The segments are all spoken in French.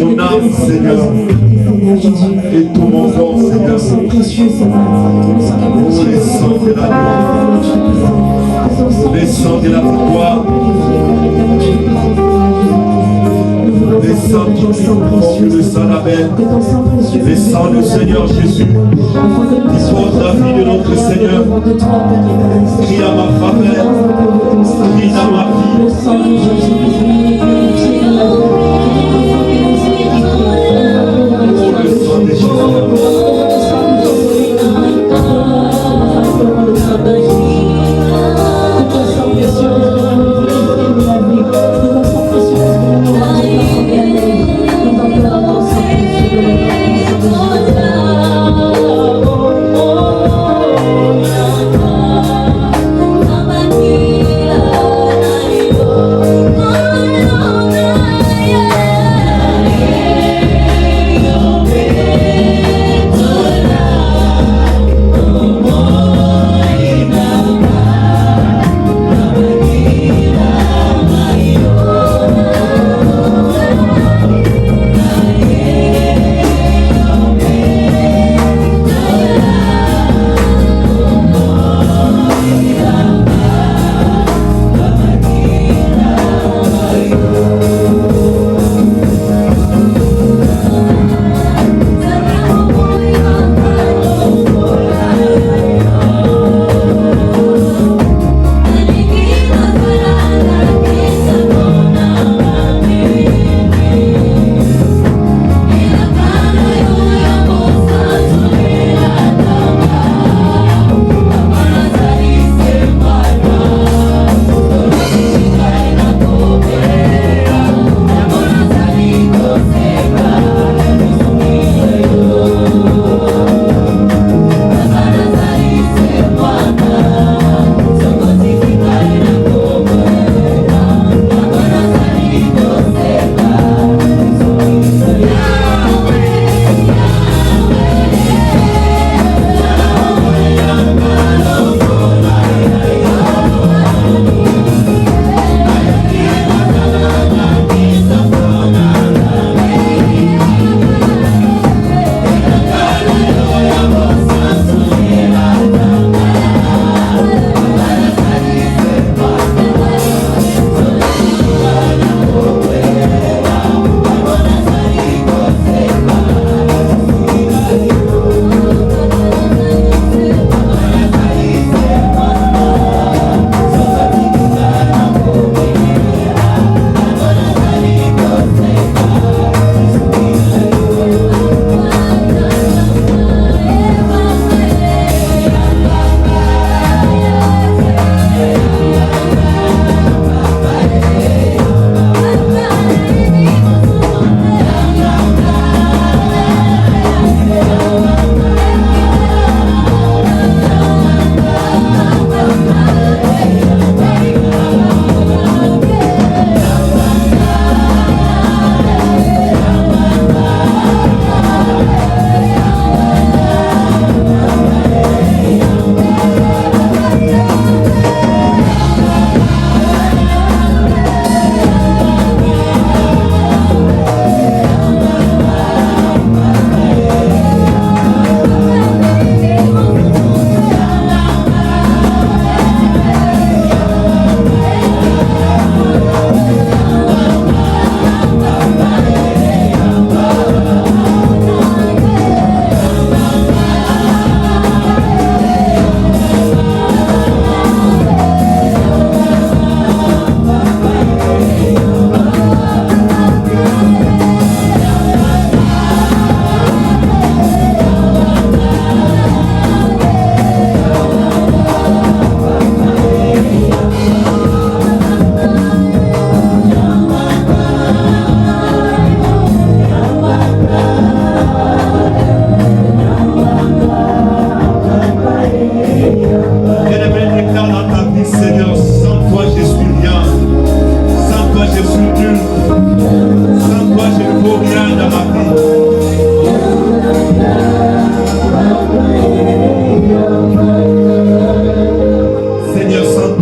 Mon âme, Seigneur, et tout mon corps, Seigneur. Oh, les sangs de la gloire, les sangs de la victoire, les sangs qui font le sang d'Abel, les sangs du Seigneur Jésus, qui porte la vie de notre Seigneur, crie à ma faveur, crie à ma vie. Oh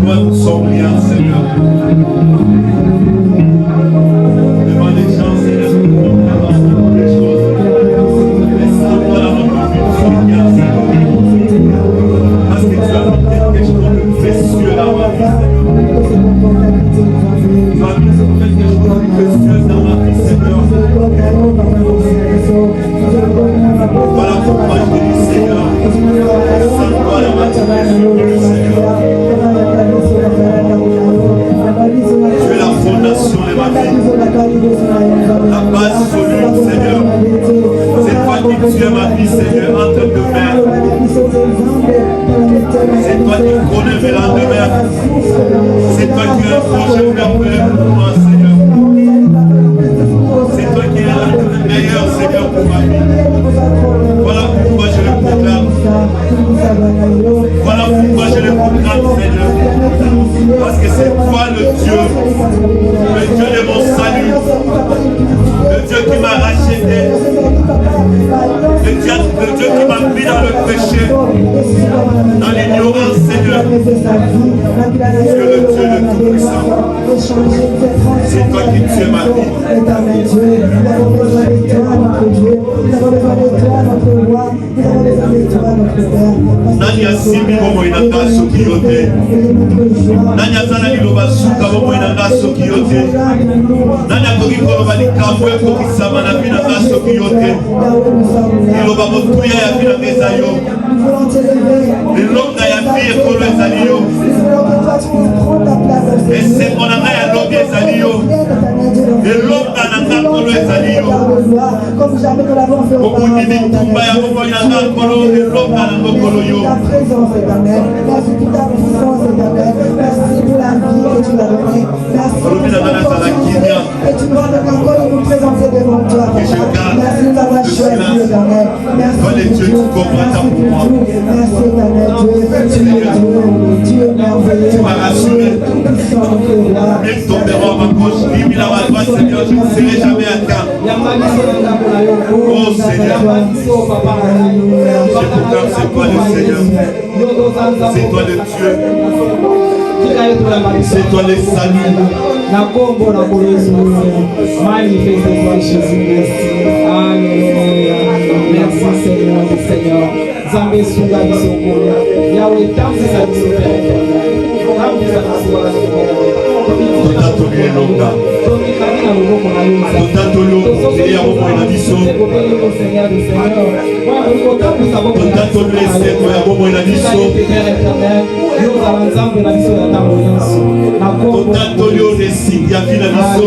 toi nous sommes rien, Seigneur. Devant les gens, Seigneur, nous avons beaucoup de choses. Mais sans toi, dans notre vie, nous sommes rien, Seigneur. Parce que tu as mis quelque chose de précieux dans ma vie, Seigneur. Tu as mis quelque chose de précieux dans ma vie, Seigneur. Voilà pourquoi je te dis, Seigneur, sans toi, la main, tu es Seigneur. Tu es la fondation de ma vie, la base solide, Seigneur. C'est toi qui tues ma vie, Seigneur, entre deux mers. C'est toi qui connais mes lendemains. C'est toi qui as un projet merveilleux pour moi, Seigneur. C'est toi qui es le meilleur, Seigneur, pour ma vie. Voilà pourquoi je le proclame. Voilà pourquoi je le proclame, Seigneur. Parce que c'est toi le Dieu de mon salut, le Dieu qui m'a racheté, le Dieu qui m'a mis dans le péché, dans l'ignorance, Seigneur. Tu es le Dieu de tout-puissant. C'est toi qui tues ma vie. Nani asimbi bomo inanga soki yote. Nani azana liloba suka bomo inanga soki yote. Nani akoki koloba likambo ekokisama na bino nanga soki yote. Liloba motuya ya bino eza yo. Lilonga ya vie ekolo ezali yo. Esengo na ngai ya lobi ezali yo. Elonga na ngai kolo ezali yo. Obundi bitumba ya bomo inanga kolo elonga na ngokolo yo. Merci pour ta puissance, éternelle. Merci pour la vie que tu m'as donnée. Merci pour ta et tu nous donnes encore de nous présenter devant toi. Merci de nous avoir choisi, éternel. Merci pour tout. Merci, éternel Dieu. Tu es Dieu merveilleux. Tu m'as rassuré. Même ton père à ma gauche, lui à ma droite, Seigneur, je ne serai jamais atteint. Oh Seigneur, je proclame, c'est toi le Seigneur. C'est toi le Dieu. C'est toi le salut. Manifeste-toi, Jésus. Alléluia. Merci Seigneur, Seigneur. Zambé Sunga Bisokolo. Yahweh, Tamsisa Bisokolo. Tamsisa Bisokolo. Totatoli elonga. Totatoli okokeli ya bomoi na biso. Totatoli esengo ya bomoi na biso. Totatoli oresiki ya vi na biso.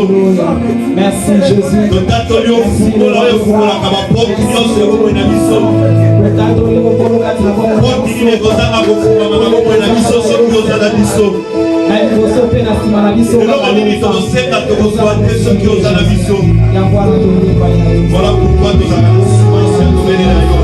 Merci Jésus. Totatoli ofungola oyo efungolaka baporte nyonso ya bomoi na biso. Porte nini ekozanga kofungwama na bomoi na biso soki oza na biso. eloko nini tokosenga tokozwa te soki oza na biso. Voilà pourquoi tozala na silence ya tobeli na yo,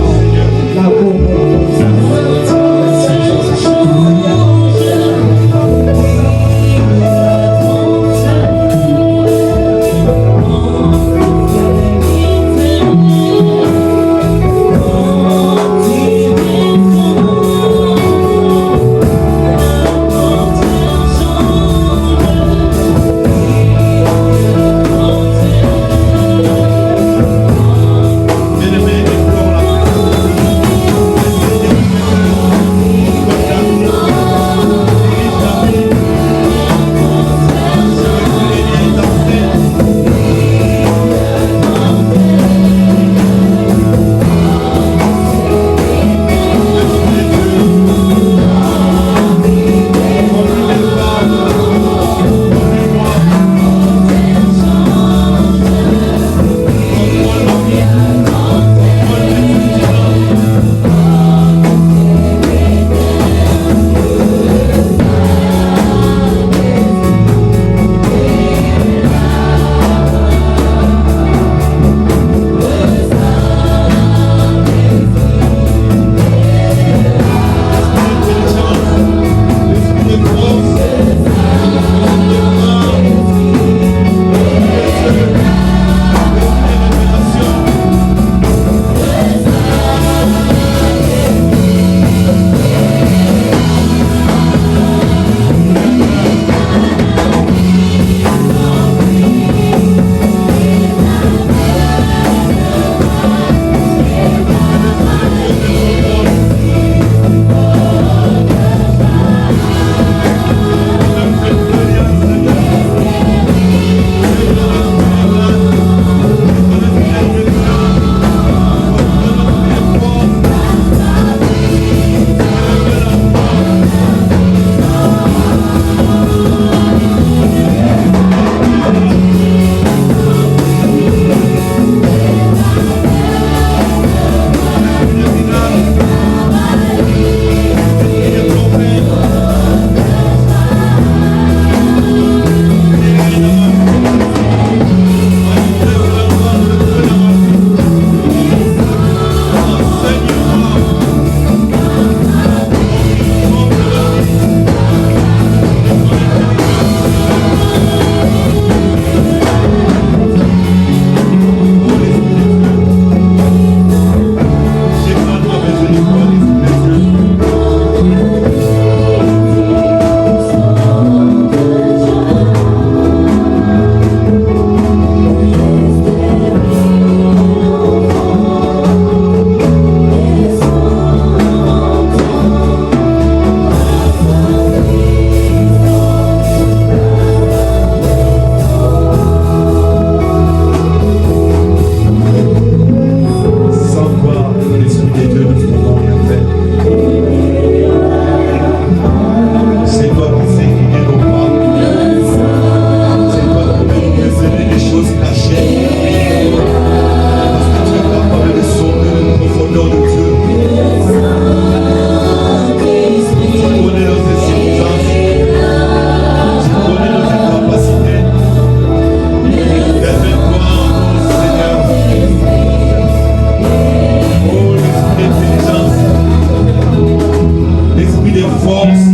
force,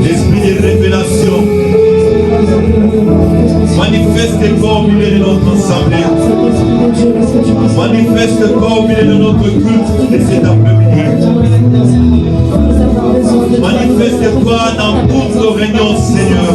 l'esprit de révélation. Manifeste-toi au milieu de notre assemblée. Manifeste-toi au milieu de notre culte de cet après-midi. Manifeste-toi dans toutes nos réunions, Seigneur.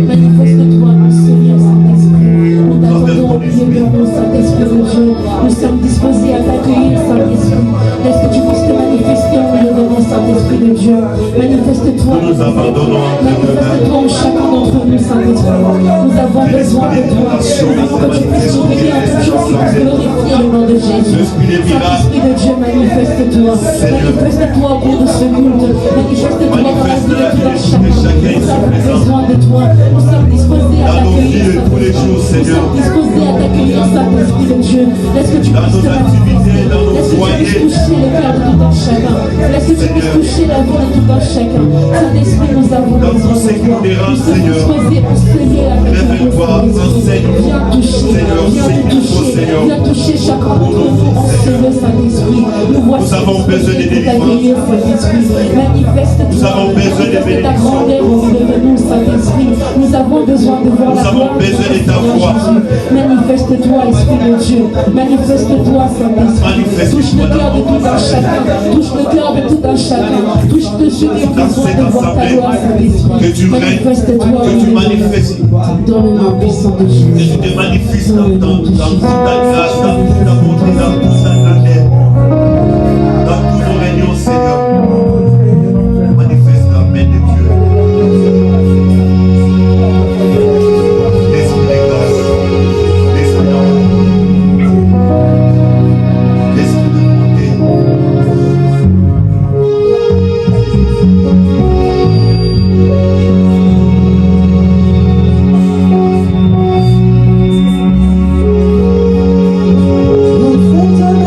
Manifeste-toi, mon Seigneur Saint-Esprit. Nous t'attendons au milieu de nous, Saint-Esprit de Dieu. Nous sommes disposés à t'accueillir, Saint-Esprit. Laisse que tu puisses te manifester au milieu de nous, Saint-Esprit de Dieu. Manifeste-toi. Nous nous abandonnons entre tes mains. Manifeste-toi en chacun d'entre nous, Saint-Esprit. Nous avons besoin de toi. Avant que tu puisses nous bénir en toutes choses et glorifier le nom de Jésus. Saint-Esprit de Dieu, manifeste-toi. Manifeste-toi au cours de ce culte. Manifeste-toi dans la vie de tout un chacun. Nous avons besoin de toi. Nous sommes disposés à Dans nos t'accueillir. vies tous les jours, Nous Seigneur. sommes disposés à t'accueillir, Saint-Esprit de Dieu. Laisse que tu Dans puisses nos te activités, dans nos Laisse que tu puisses foyers. toucher le cœur de tout un chacun. Laisse que tu puisses toucher la vie de tout un chacun. Saint-Esprit, nous avons Dans besoin tout ce de qui toi. nous dérange, Nous sommes Seigneur. disposés à sceller la Lève-toi, enseigne-nous. Viens toucher, Seigneur, viens c'est nous qu'il faut, toucher, Seigneur. viens toucher chacun d'entre nous en ce Saint-Esprit. Nous voici avons besoin de disposés pour t'accueillir, Saint-Esprit. Manifeste-toi. Nous avons besoin de Manifeste ta bénédiction. grandeur au milieu de nous, Saint-Esprit. Nous avons besoin de voir Nous la avons gloire besoin de ta Seigneur voix. Jésus. Manifeste-toi, Esprit de Dieu. Manifeste-toi, Saint-Esprit. Manifeste-toi Touche le cœur de dans tout un chacun. Touche le cœur de tout un chacun. Touche de ceux qui ont Dans besoin cette de voir ta assemblée, gloire, Saint-Esprit. que tu règnes, Manifeste-toi, que tu manifestes, dans le nom puissant de que Jésus. tu te manifestes dans toute ta grâce, dans toute ta bonté, dans toute ta grandeur, dans tous nos réunions, Seigneur. Manifeste la main de Dieu. L'esprit de grâce, l'esprit d'amour, l'esprit de bonté. On fait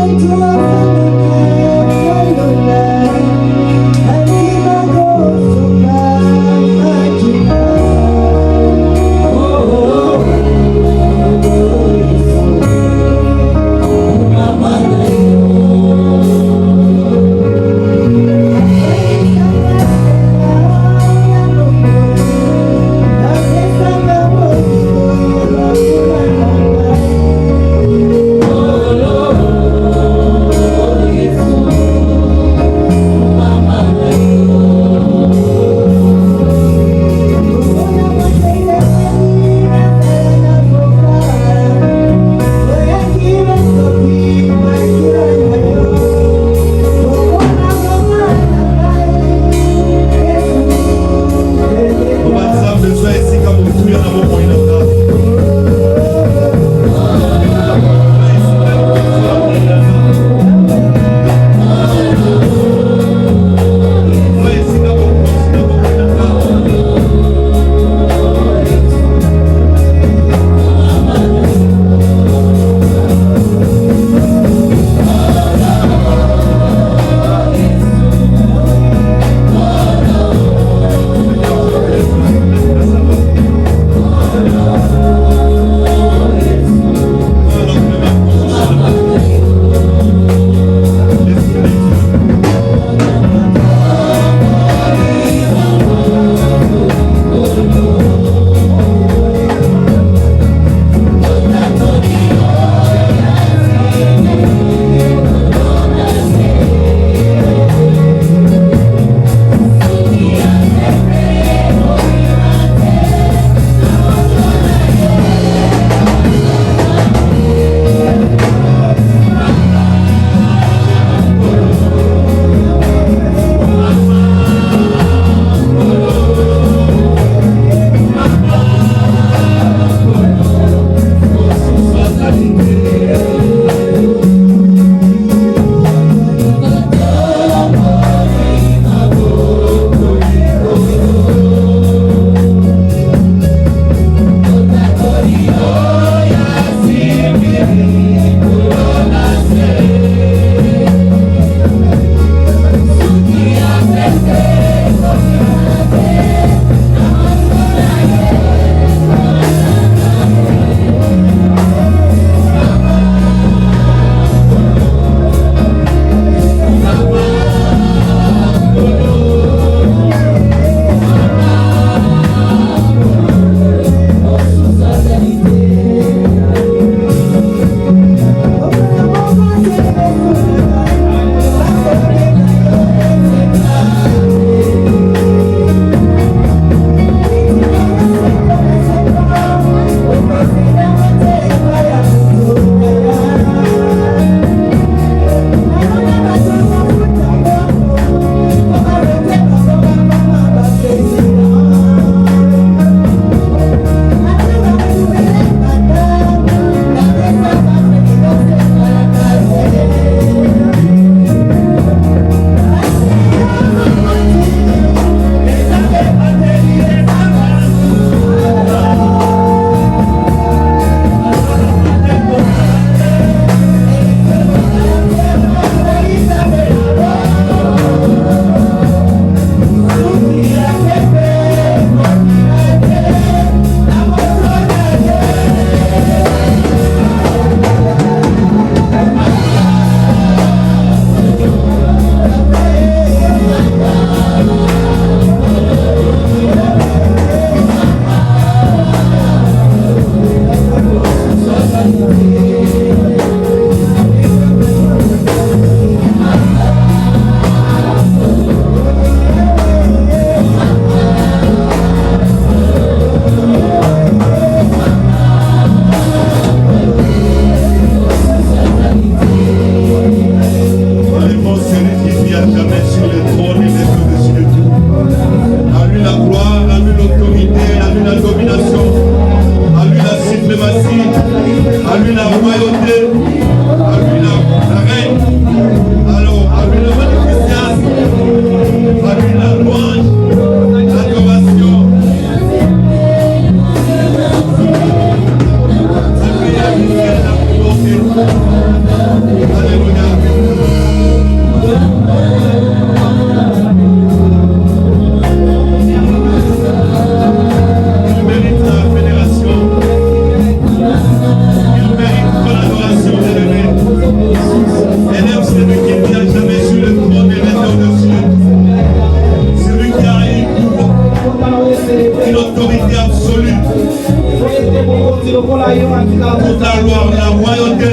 Toute la gloire, la royauté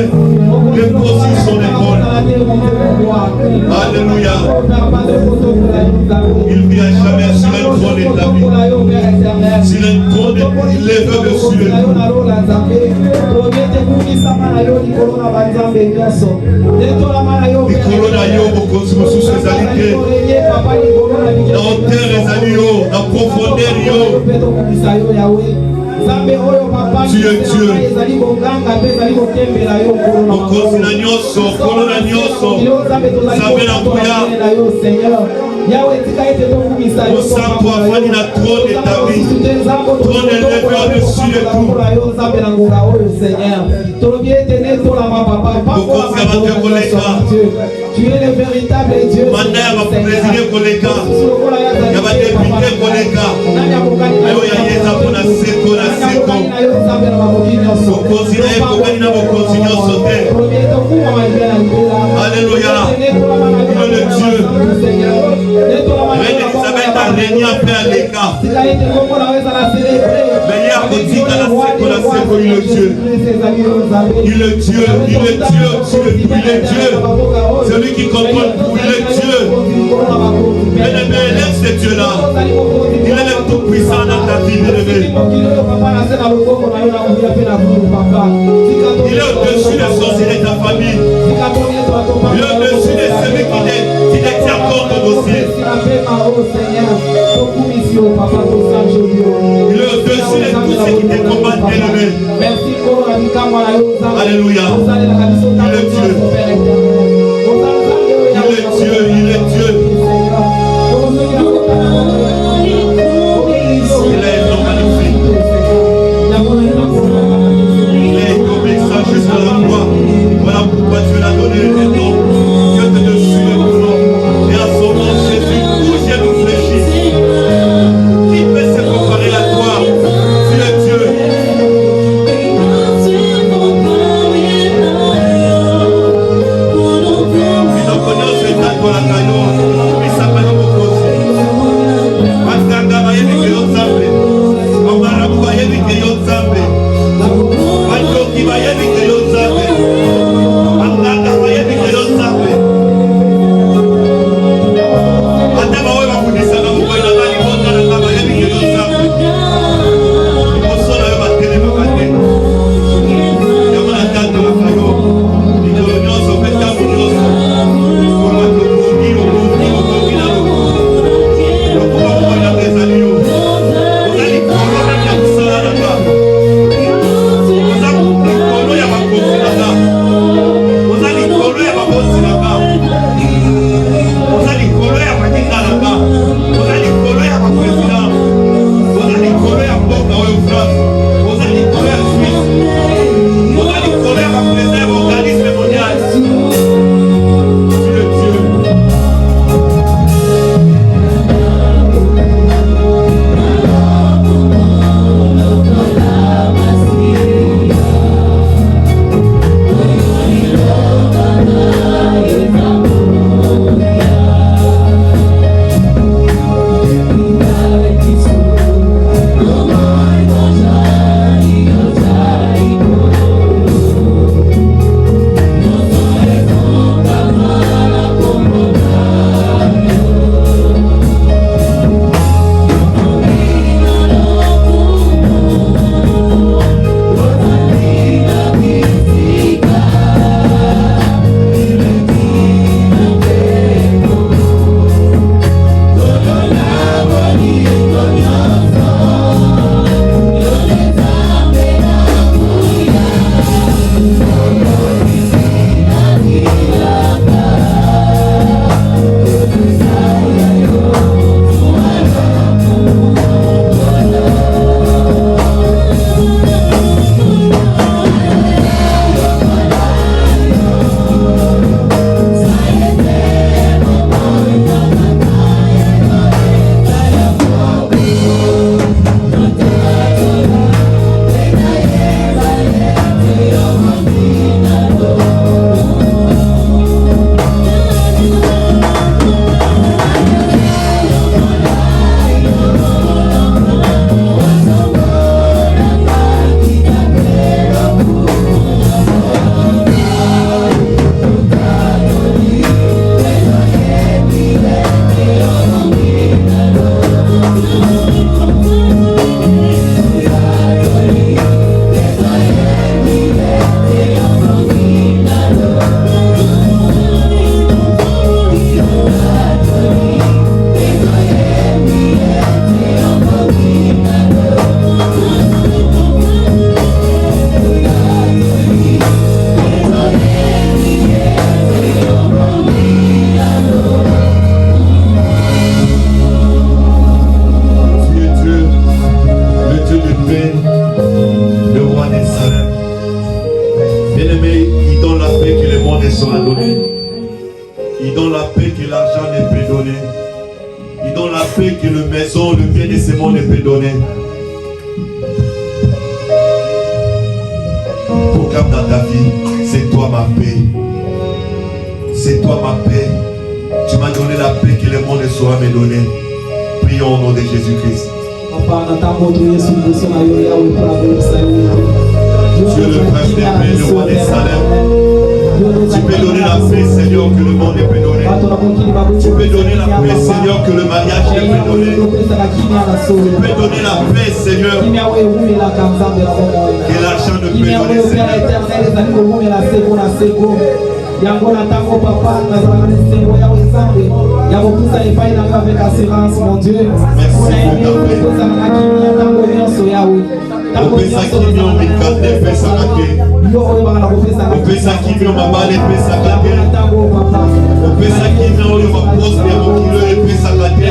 repose sur son épaule. Alléluia. Il ne vient jamais sur un trône établi. Sur un trône élevé dessus de nous. Likolo na yo bokonzi mosusu ezali te. Na hauteur ezali yo, na profondeur yo. Tu es Dieu. Mokonzi na nyonso, kolo na nyonso. Nzambe na nguya. Mosango afandi na trône établi. Trône élevé au-dessus de tout. Mokonzi abate koleka. Tu es le véritable Dieu. Manda ya bapresidé koleka. Ya badepute koleka. Ayo ya yeza mpona seko na seko. Mokonzi na ye kokani na bokonzi nyonso te. Alléluia. Il est le Dieu. Reine Elisabeth a régné après à l'écart. Mais il y a kotika na seko, il est Dieu. Il est Dieu, il est Dieu, il est Dieu. Celui qui contrôle tout, il est Dieu. Bien-aimé, élève ce Dieu-là. Il est le tout-puissant dans ta vie, bien-aimé. Il est au-dessus des sorciers de ta famille. Il est au-dessus de celui qui détient encore ton dossier. Il est au-dessus de tout ce qui te combat, bien-aimé. Alléluia. Il est Dieu. Il est Dieu, il est Dieu. Il est un nom magnifique. Il est obéissant jusqu'à la croix. Voilà pourquoi Dieu l'a donné le nom. Dieu te dessus le nom. Et à son nom, Jésus, où j'ai nous fléchi. Qui peut se comparer à toi? Tu es Dieu. Nous dans la paix que le maison, le bien de ce monde peut donner. Proclame dans ta vie, c'est toi ma paix. C'est toi ma paix. Tu m'as donné la paix que le monde ne saura me donner. Prions au nom de Jésus-Christ. Tu es le prince des paix, le roi des salins. Tu peux donner la paix, Seigneur, que le monde ne peut donner. Tu peux donner la paix, Seigneur, que le mariage ne peut donner. Tu peux donner la paix, Seigneur, que l'argent ne peut donner, Seigneur. Yango na tango papa na zala na sengo ya wezambe ya bokusa epai na avec assurance mon Dieu. Merci pour ta paix. Tango nyonso yawe. Opesa kimio mikate pesa kate. Opesa kimio mabale pesa kate. Opesa kimio oyo baposte ya mokilo epesa kate.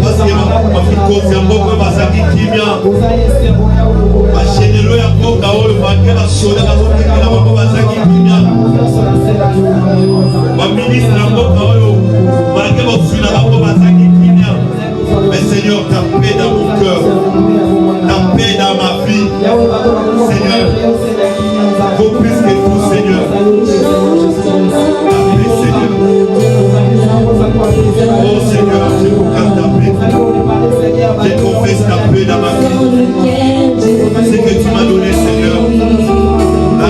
Parce que mafikosi ya mboka bazaki kimia. Bashenelo ya mboka oyo bake basoda bazotekela bango bazaki kimia. Baministre ya mboka oyo bake bosula bango bazaki kimia. Mais Seigneur, ta paix dans mon cœur, ta paix dans ma vie, Seigneur, vaut plus que tout, Seigneur. Ta paix, Seigneur. Oh Seigneur, je proclame ta paix. Je confesse ta paix dans ma vie. Ce que tu m'as donné, Seigneur, la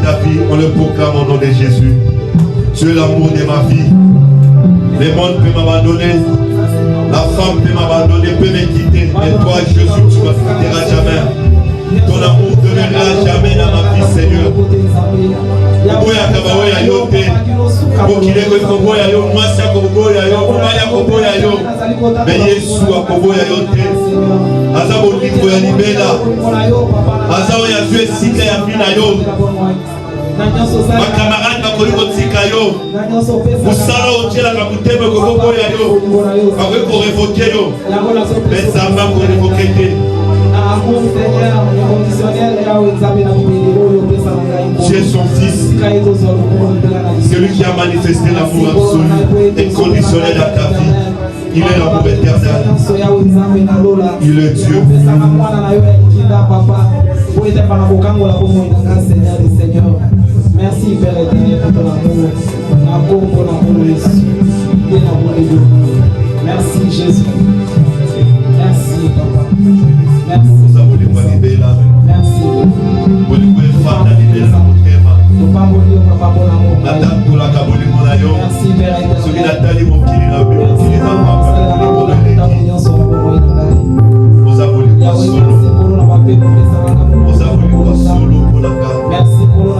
ta vie, on le proclame au nom de Jésus. Tu es l'amour de ma vie. Le monde peut m'abandonner, la femme peut m'abandonner, peut me quitter, mais toi Jésus, tu ne me quitteras jamais. Ton amour demeurera jamais dans ma vie, Seigneur. Mais Yesu akoboya yote aza bolingo ya libela aza oyo azwi esika ya vi na yo bakamarade bakoki kotika yo mosala otielaka motema ekokoboya yo bakoki korevoke yo me nzambe akorevoke te. Tu es son fils, celui qui a manifesté l'amour absolu et conditionnel à ta vie. Il est l'amour éternel. Il est Dieu. Merci Père éternel pour ton amour. Merci Jésus. Merci Papa. Merci. Merci. Merci Père éternel. Merci pour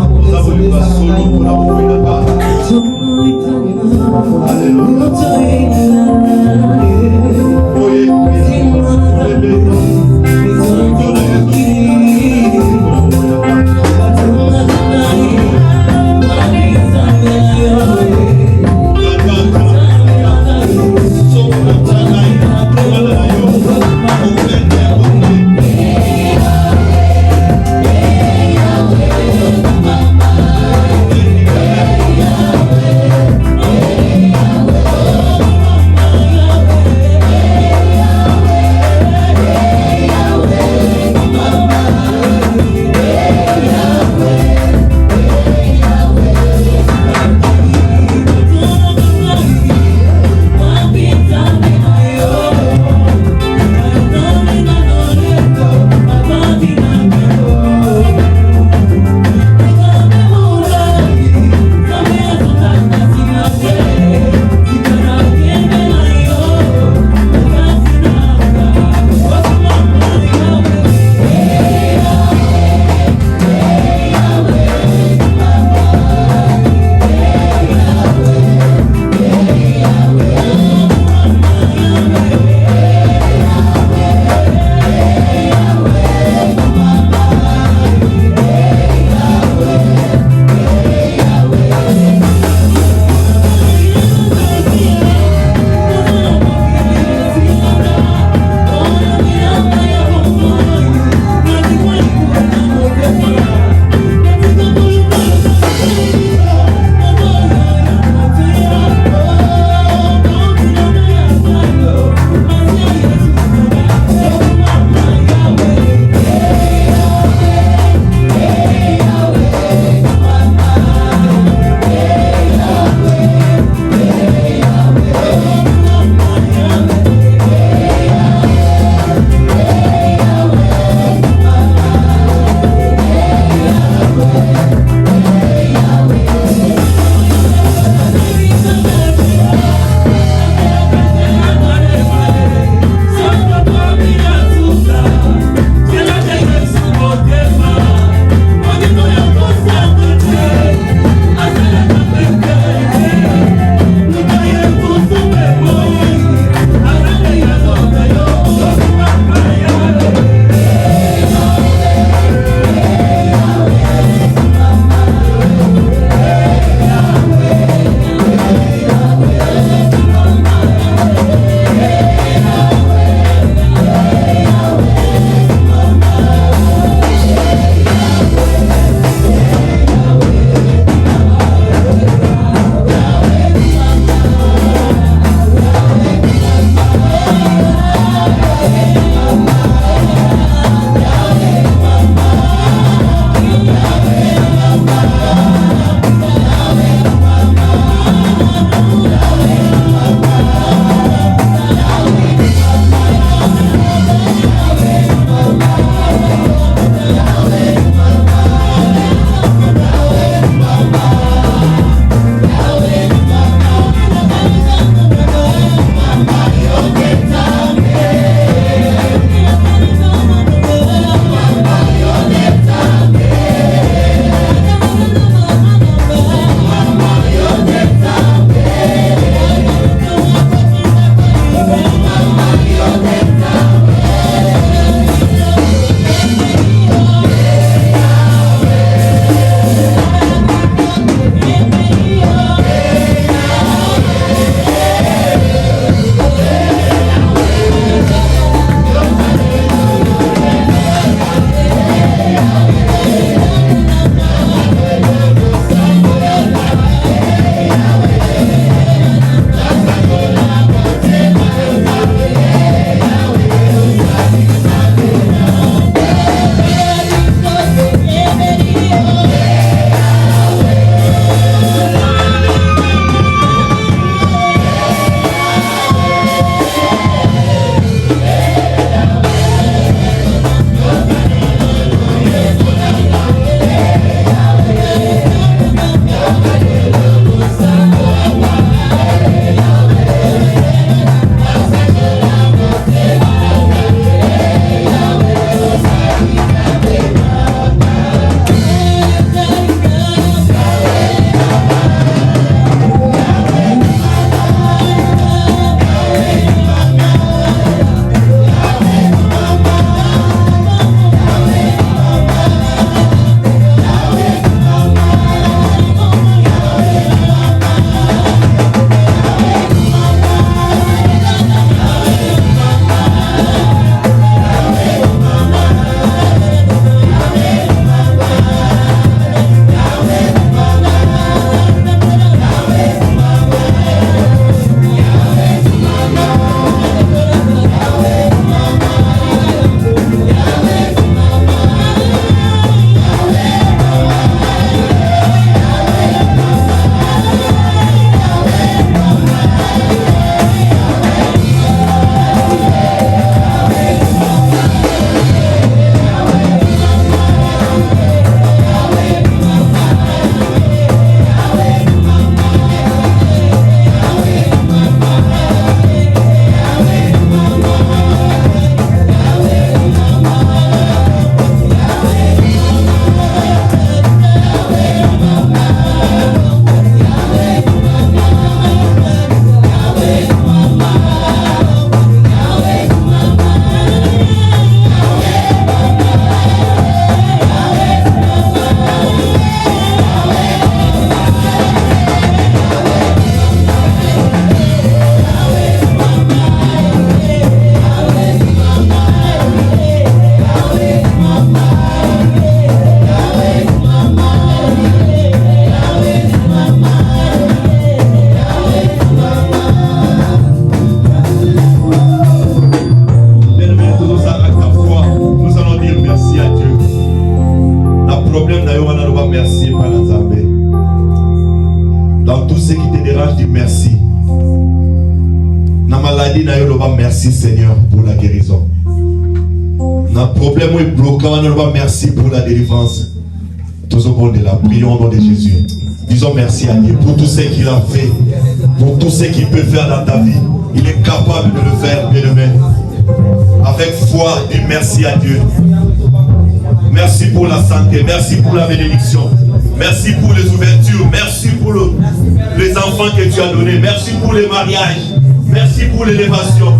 Dans tout ce qui te dérange, dis merci. Dans la maladie, merci Seigneur pour la guérison. Dans le problème où est bloquant, merci pour la délivrance. Tous au monde de la prions au nom de Jésus. Disons merci à Dieu pour tout ce qu'il a fait, pour tout ce qu'il peut faire dans ta vie. Il est capable de le faire, bien-aimé. Avec foi, dis merci à Dieu. Merci pour la santé, merci pour la bénédiction, merci pour les ouvertures, merci pour les enfants que tu as donnés, merci pour les mariages, merci pour l'élévation.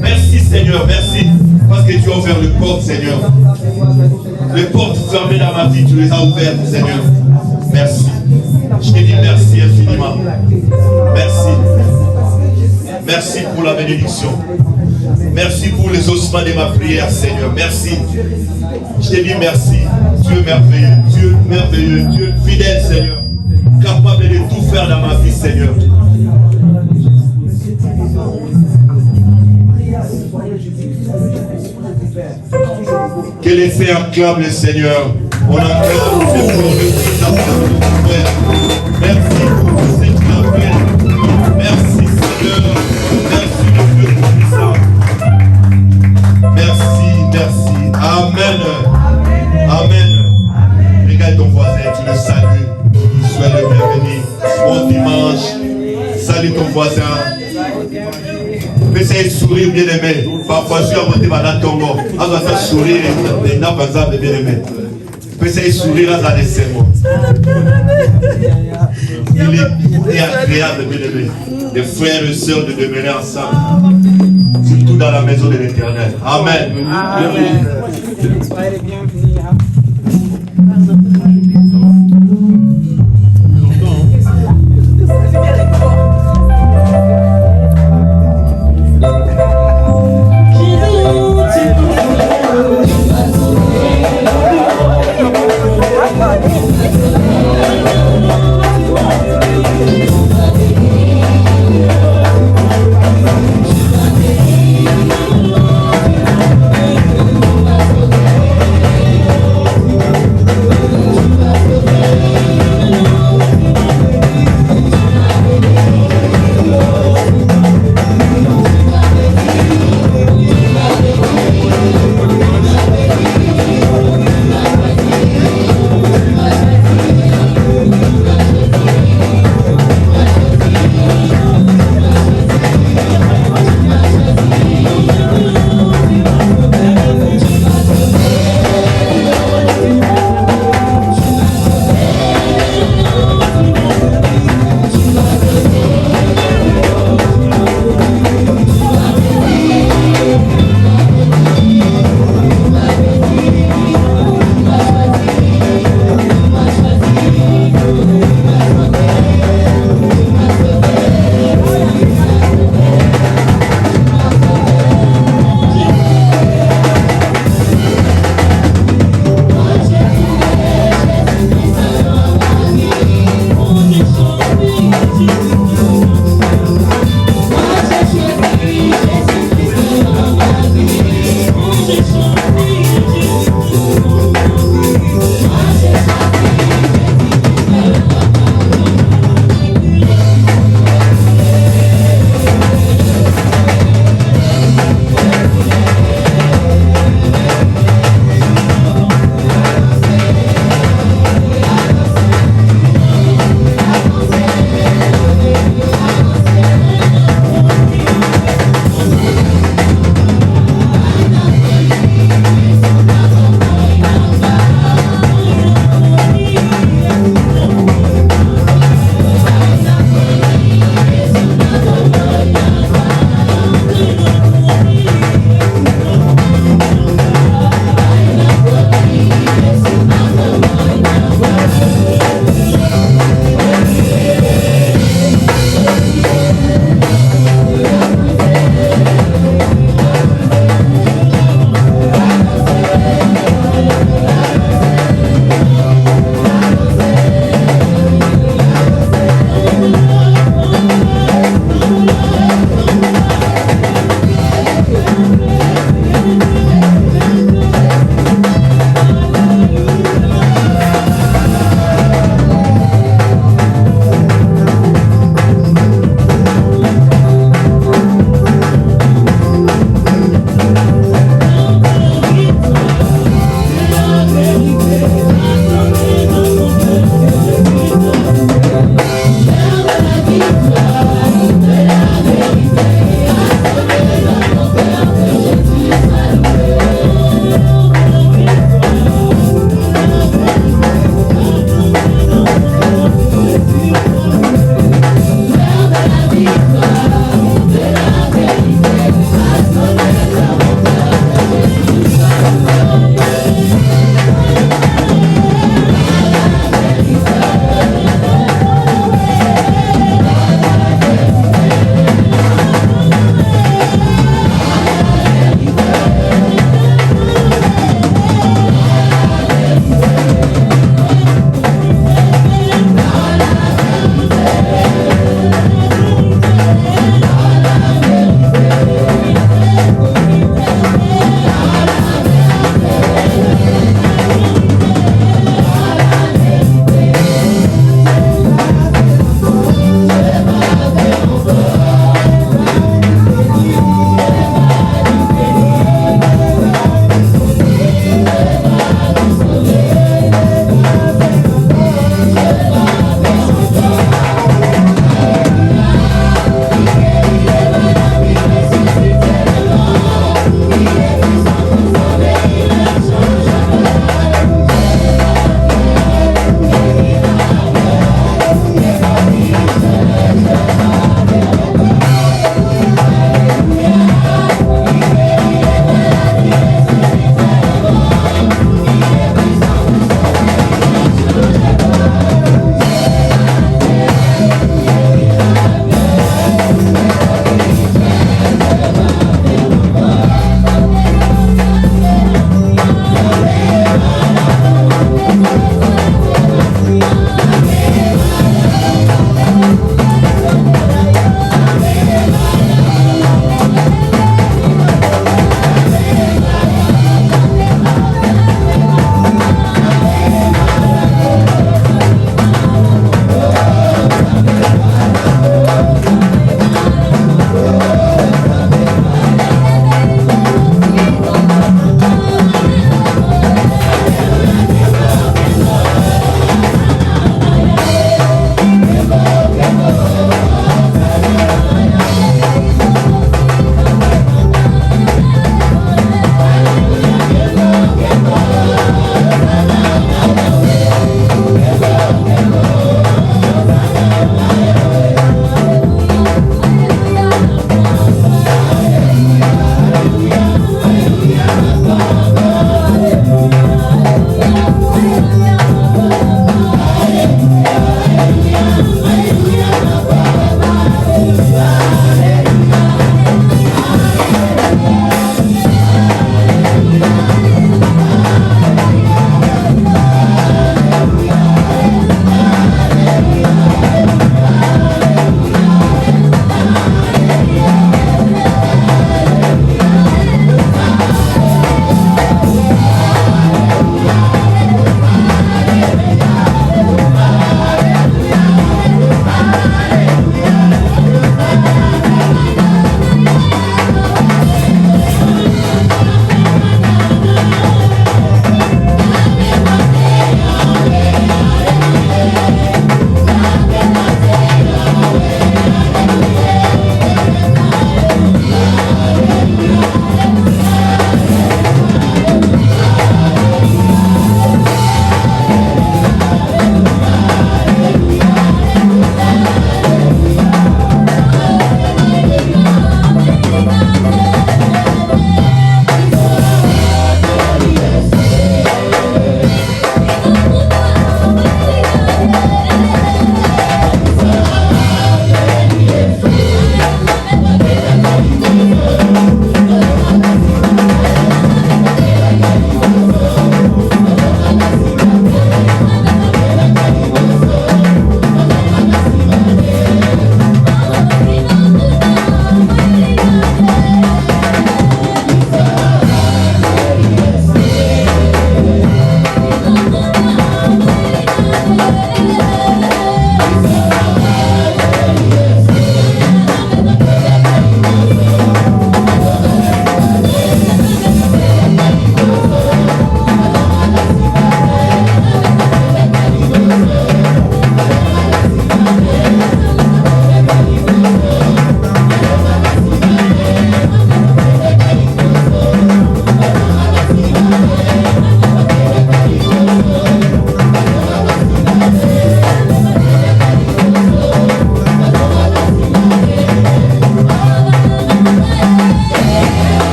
Merci Seigneur, merci parce que tu as ouvert les portes, Seigneur. Les portes fermées dans ma vie, tu les as ouvertes, Seigneur. Merci. Je te dis merci infiniment. Merci. Merci pour la bénédiction. Merci pour les ossements de ma prière, Seigneur. Merci. Je te dis merci. Dieu merveilleux, Dieu fidèle, Seigneur. Capable de tout faire dans ma vie, Seigneur. Que l'effet acclame le Seigneur. On acclame le Frère. Merci pour tout ce qu'il a fait. Merci Seigneur. Merci le Dieu tout-puissant. Merci, merci. Amen. Amen. Regarde ton voisin, tu le salues. Sois le bienvenu. Bon dimanche. Salut ton voisin. Fais sourire bien aimé. Parfois je suis à monter dans ton mot. Alors ça sourire et n'a pas ça de bien aimé. Fais sourire à des sermons. Il est agréable bien aimé. Les frères et sœurs de demeurer ensemble. Surtout dans la maison de l'Éternel. Amen. Amen.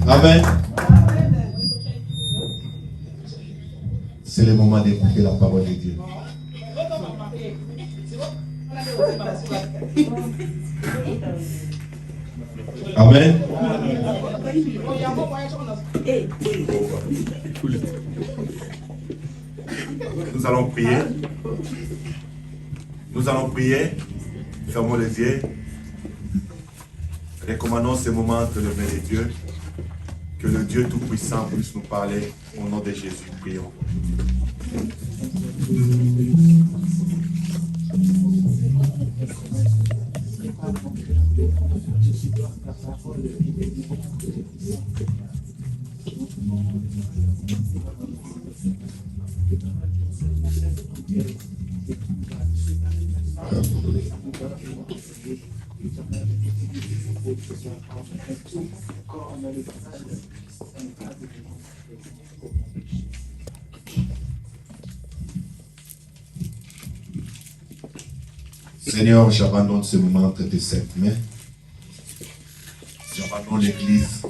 Amen. C'est le moment d'écouter la parole de Dieu. Amen. Nous allons prier. Nous allons prier. Fermons les yeux. Recommandons ce moment de lever les dieux. Que le Dieu Tout-Puissant puisse nous parler. Au nom de Jésus, prions. Seigneur, j'abandonne ce moment entre tes saintes mains. J'abandonne l'Église,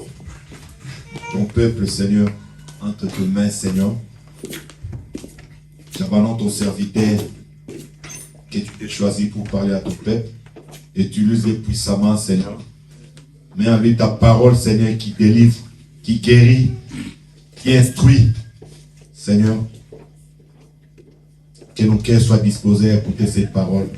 ton peuple, Seigneur, entre tes mains, Seigneur. J'abandonne ton serviteur que tu t'es choisi pour parler à ton peuple et tu l'uses puissamment, Seigneur. Mets en lui ta parole, Seigneur, qui délivre, qui guérit, qui instruit, Seigneur. Que nos cœurs soient disposés à écouter cette parole.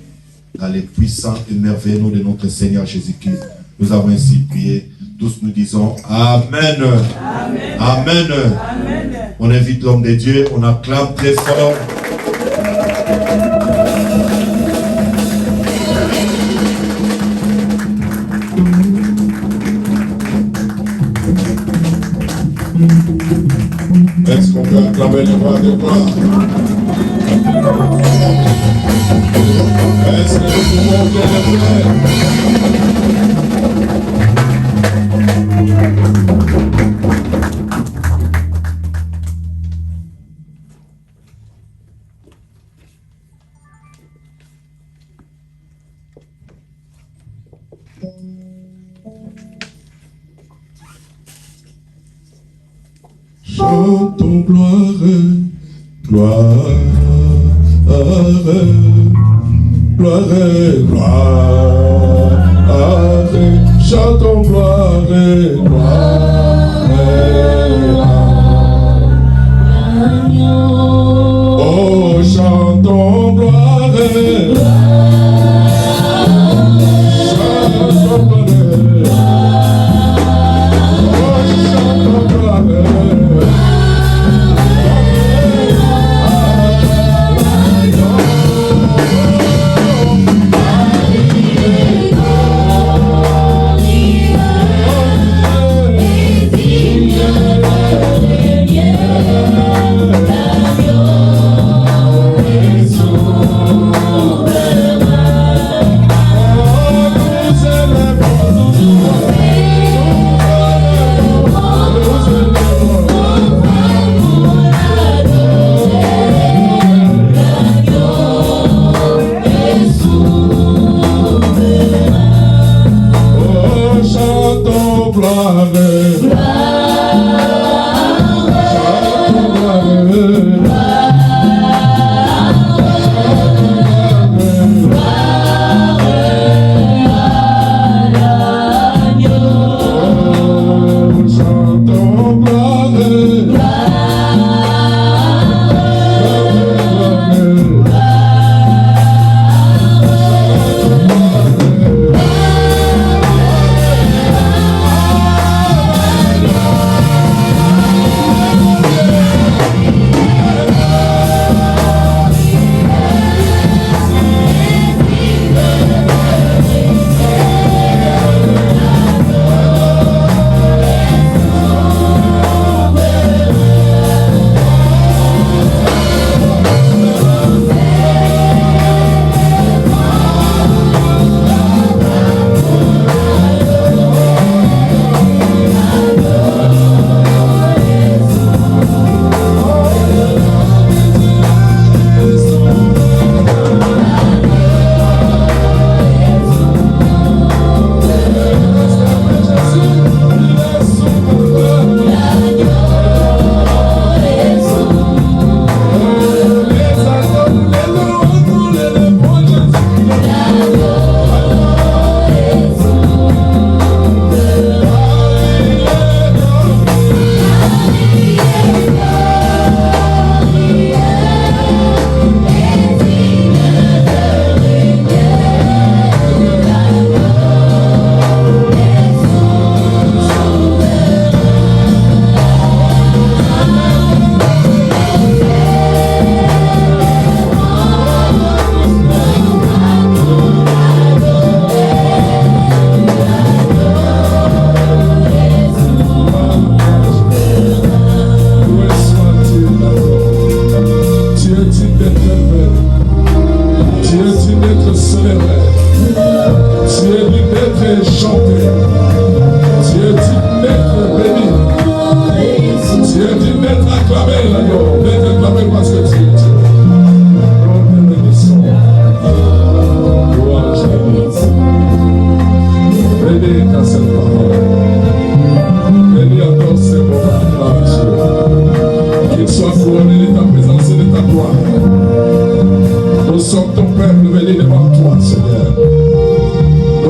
Dans les puissants et merveilleux noms de notre Seigneur Jésus-Christ. Nous avons ainsi prié. Tous nous disons Amen. Amen. Amen. Amen. On invite l'homme de Dieu, on acclame très fort. Est-ce qu'on peut acclamer le roi des gloires? Est-ce que nous pouvons bien le faire? Chantons gloire, gloire, gloire, gloire, chantons gloire, gloire, oh, chantons gloire, chantons gloire. Oh, ton peuple venir devant toi, Seigneur.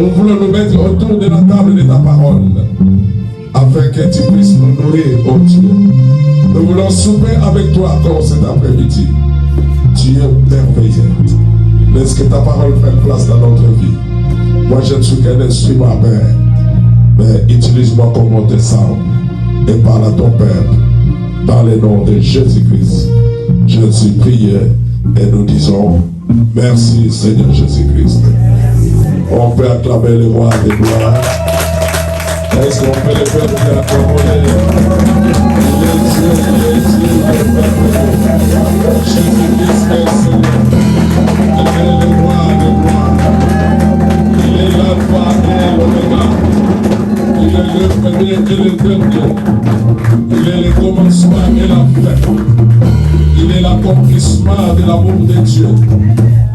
Nous voulons nous mettre autour de la table de ta parole, afin que tu puisses nous nourrir, oh Dieu. Nous voulons souper avec toi encore cet après-midi. Dieu merveilleux. Laisse que ta parole prenne place dans notre vie. Moi, je ne suis qu'un instrument, Père. Mais utilise-moi comme mon descend et parle à ton peuple. Dans le nom de Jésus-Christ, je suis prié et nous disons merci, Seigneur Jésus-Christ. On peut acclamer le roi des gloires. Est-ce qu'on peut le faire de l'acclamer? Il est Dieu, Jésus-Christ est Seigneur. Il est le roi des gloires. Il est l'alpha et l'oméga. Il est le premier et le dernier. Il est le commencement et la fin. Il est l'accomplissement de l'amour de Dieu.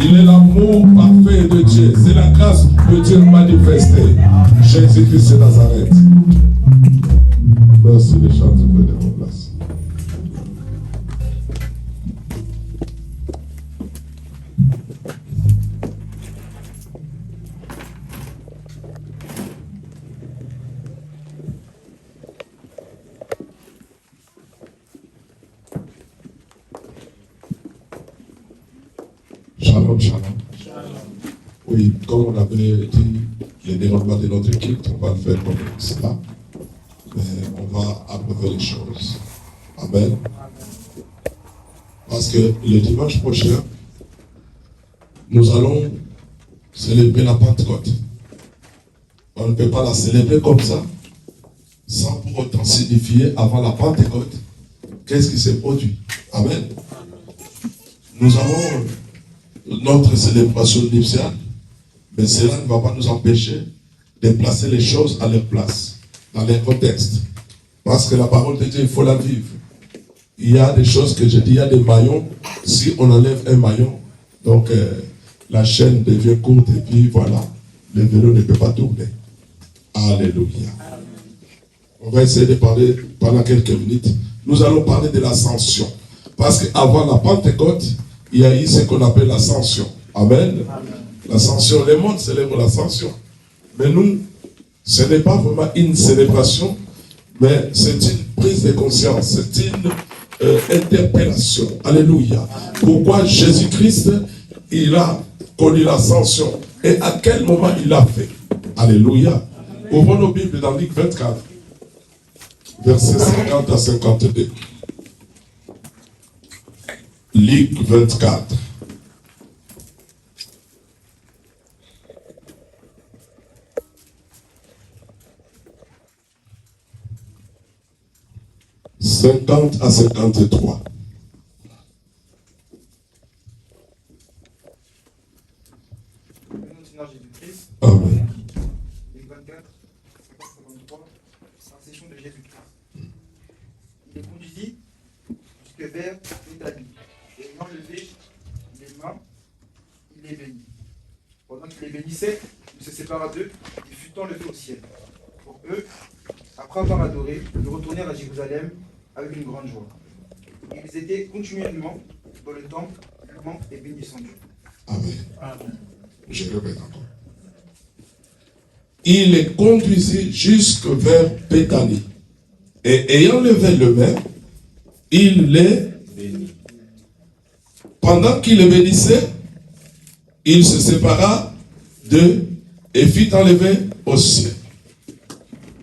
Il est l'amour parfait de Dieu. C'est la grâce de Dieu manifestée. Jésus-Christ de Nazareth. Merci les chants de prenez vos places. Shalom, shalom. Oui, comme on avait dit, les déroulements de notre équipe, on va le faire comme cela. Mais on va abreuver les choses. Amen. Parce que le dimanche prochain, nous allons célébrer la Pentecôte. On ne peut pas la célébrer comme ça, sans pour autant signifier avant la Pentecôte qu'est-ce qui s'est produit. Amen. Nous avons notre célébration nuptiale, mais cela ne va pas nous empêcher de placer les choses à leur place, dans leur contexte. Parce que la parole de Dieu, il faut la vivre. Il y a des choses que je dis, il y a des maillons. Si on enlève un maillon, donc la chaîne devient courte et puis voilà, le vélo ne peut pas tourner. Alléluia. On va essayer de parler pendant quelques minutes. Nous allons parler de l'ascension. Parce qu'avant la Pentecôte, il y a eu ce qu'on appelle l'ascension. Amen. L'ascension, le monde célèbre l'ascension. Mais nous, ce n'est pas vraiment une célébration, mais c'est une prise de conscience, c'est une interpellation. Alléluia. Pourquoi Jésus-Christ, il a connu l'ascension et à quel moment il l'a fait. Alléluia. Ouvrons nos Bibles dans Luc 24, versets 50 à 52. Luc 24. « 50 à 53. Amen. Luc 24, 53, ascension de Jésus-Christ. Il les conduisit jusque vers Béthanie. Et ayant levé les mains, il les bénit. Pendant qu'il les bénissait, il se sépara d'eux et fut enlevé au ciel. Pour eux, après avoir adoré, ils retournèrent à Jérusalem avec une grande joie. Et ils étaient continuellement dans le temple, louant et bénissant Dieu. Amen. Amen. Je répète encore. Il les conduisit jusque vers Béthanie. Et ayant levé le main, il les bénit. Pendant qu'il les bénissait, il se sépara d'eux et fut enlevé au ciel.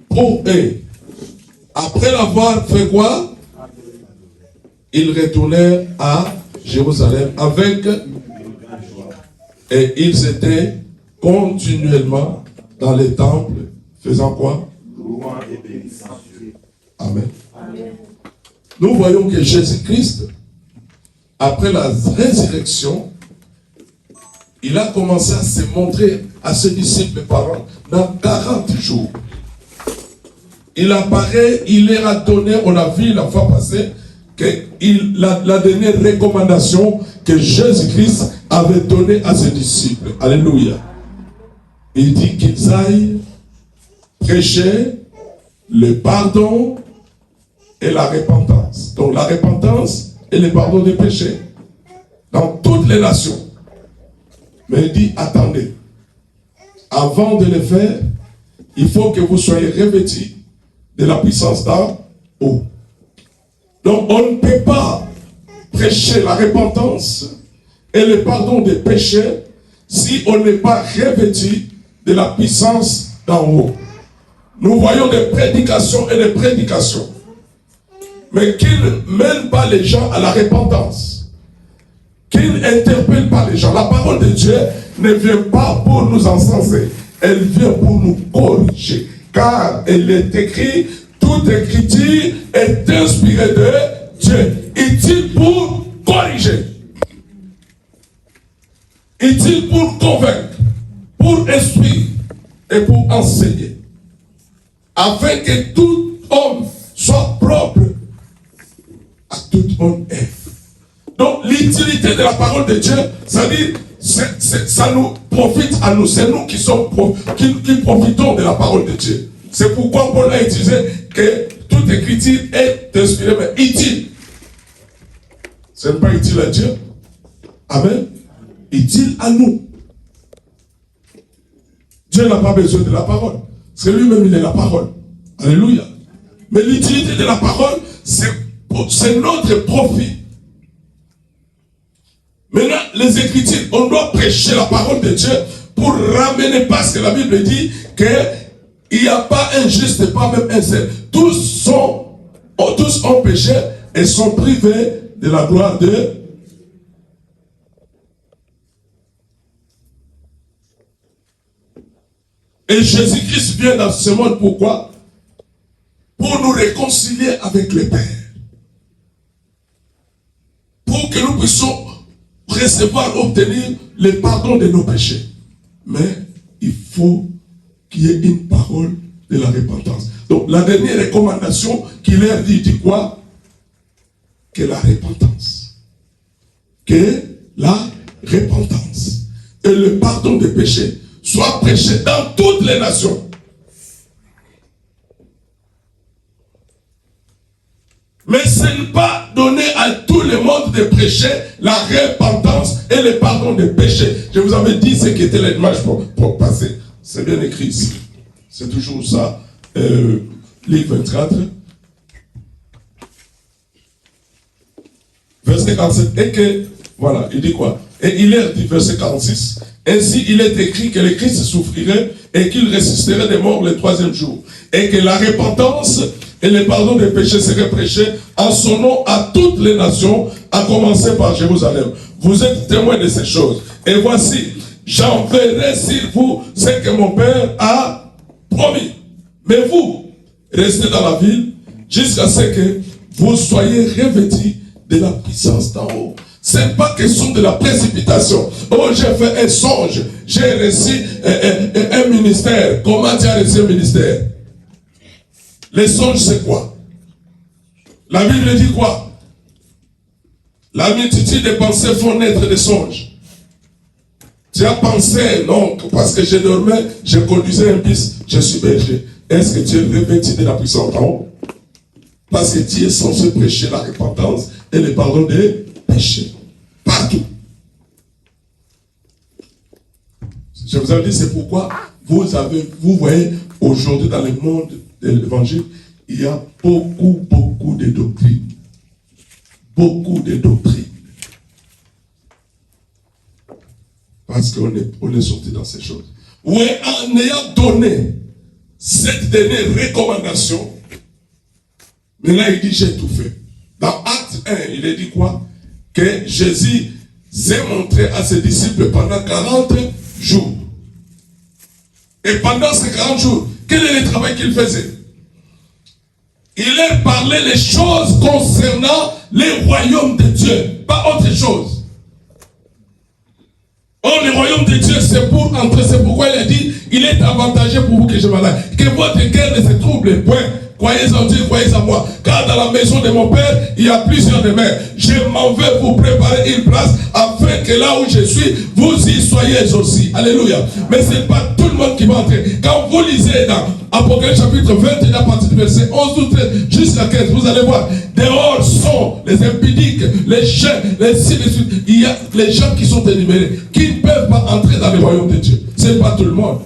Pour eux, après l'avoir fait quoi? Ils retournèrent à Jérusalem avec, et ils étaient continuellement dans les temples, faisant quoi? Louant et bénissant Dieu. Amen. Amen. Nous voyons que Jésus-Christ, après la résurrection, il a commencé à se montrer à ses disciples pendant 40 jours. Il apparaît, il leur a donné, on a vu la fois passée, que la dernière recommandation que Jésus-Christ avait donnée à ses disciples. Alléluia. Il dit qu'ils aillent prêcher le pardon et la repentance. Donc la repentance et le pardon des péchés. Dans toutes les nations. Mais il dit, attendez. Avant de le faire, il faut que vous soyez revêtus de la puissance d'en haut. Donc on ne peut pas prêcher la repentance et le pardon des péchés si on n'est pas revêtu de la puissance d'en haut. Nous voyons des prédications et des prédications, mais qui ne mènent pas les gens à la repentance, qui n'interpellent pas les gens. La parole de Dieu ne vient pas pour nous encenser, elle vient pour nous corriger, car elle est écrite, toute écriture est inspirée de Dieu, utile pour corriger, utile pour convaincre, pour instruire et pour enseigner, afin que tout homme soit propre à toute bonne œuvre. Donc l'utilité de la parole de Dieu, c'est-à-dire ça nous profite à nous, c'est nous qui profitons de la parole de Dieu. C'est pourquoi Paul a utilisé que toute écriture est inspirée, mais utile. Ce n'est pas utile à Dieu. Amen. Utile à nous. Dieu n'a pas besoin de la parole. Parce que lui-même, il est la parole. Alléluia. Mais l'utilité de la parole, c'est notre profit. Maintenant, les Écritures, on doit prêcher la parole de Dieu pour ramener, parce que la Bible dit qu'il n'y a pas un juste, pas même un seul. Tous ont péché et sont privés de la gloire de Dieu. Et Jésus-Christ vient dans ce monde, pourquoi? Pour nous réconcilier avec le Père. Pour que nous puissions recevoir, obtenir le pardon de nos péchés. Mais il faut qu'il y ait une parole de la repentance. Donc la dernière recommandation qu'il leur dit quoi? Que la repentance. Que la repentance. Et le pardon des péchés soit prêché dans toutes les nations. Mais ce n'est pas donné à tout le monde de prêcher la repentance et le pardon des péchés. Je vous avais dit ce qui était l'image pour passer. C'est bien écrit ici. C'est toujours ça. Livre 24. Verset 47. Et que, voilà, il dit quoi? Et il est dit, verset 46. Ainsi, il est écrit que le Christ souffrirait et qu'il ressusciterait des morts le troisième jour. Et que la repentance et le pardon des péchés seraient prêchés en son nom à toutes les nations, à commencer par Jérusalem. Vous êtes témoins de ces choses. Et voici, j'enverrai sur vous ce que mon Père a promis. Mais vous, restez dans la ville jusqu'à ce que vous soyez revêtis de la puissance d'en haut. Ce n'est pas question de la précipitation. Oh, j'ai fait un songe, j'ai reçu un ministère. Comment tu as reçu un ministère? Les songes, c'est quoi? La Bible dit quoi? La multitude des pensées font naître des songes. Tu as pensé, non, parce que je dormais, je conduisais un bus, je suis berger. Est-ce que tu es revêtu de la puissance d'en haut? Parce que tu es censé prêcher la repentance et le pardon des péchés. Partout. Je vous avais dit, c'est pourquoi vous voyez aujourd'hui dans le monde de l'évangile, il y a beaucoup de doctrines. Beaucoup de doctrines. Parce qu'on est sorti dans ces choses. Oui, en ayant donné cette dernière recommandation, mais là il dit j'ai tout fait. Dans Acte 1, il est dit quoi? Que Jésus s'est montré à ses disciples pendant 40 jours. Et pendant ces 40 jours, quel est le travail qu'il faisait? Il leur parlait les choses concernant les royaumes de Dieu, pas autre chose. Or, le royaume de Dieu, c'est pour entrer. C'est pourquoi il a dit, il est avantageux pour vous que je m'en aille. Que votre cœur ne se trouble point. Croyez en Dieu, croyez en moi. Car dans la maison de mon Père, il y a plusieurs demeures. Je m'en vais vous préparer une place afin que là où je suis, vous y soyez aussi. Alléluia. Mais ce n'est pas tout le monde qui va entrer. Quand vous lisez dans Apocalypse chapitre 21 à partir du verset 11 ou 13 jusqu'à 15, vous allez voir, dehors sont les impudiques, les chiens, les ci, les suites. Il y a les gens qui sont énumérés, qui ne peuvent peuvent pas entrer dans le royaume de Dieu. Ce n'est pas tout le monde.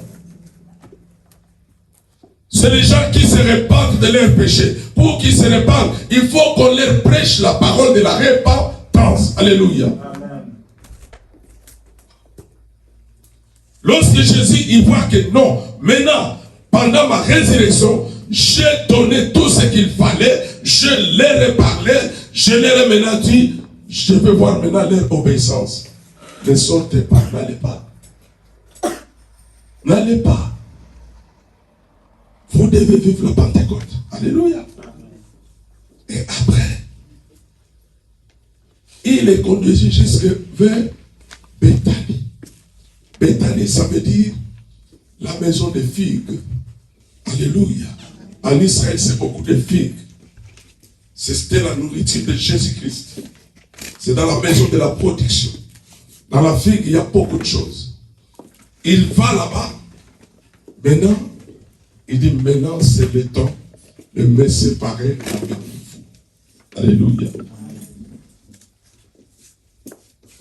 C'est les gens qui se répandent de leurs péchés. Pour qu'ils se répandent, il faut qu'on leur prêche la parole de la repentance. Alléluia. Amen. Lorsque Jésus, il voit que non, maintenant, pendant ma résurrection, j'ai donné tout ce qu'il fallait, je leur ai parlé, je leur ai maintenant dit, je veux voir maintenant leur obéissance. Ne sortez pas, n'allez pas. N'allez pas. Vous devez vivre la Pentecôte. Alléluia. Et après, il est conduit jusque vers Béthanie. Béthanie, ça veut dire la maison des figues. Alléluia. En Israël, c'est beaucoup de figues. C'était la nourriture de Jésus-Christ. C'est dans la maison de la production. Dans la figue, il y a beaucoup de choses. Il va là-bas. Maintenant, il dit, maintenant c'est le temps de me séparer avec vous. Alléluia.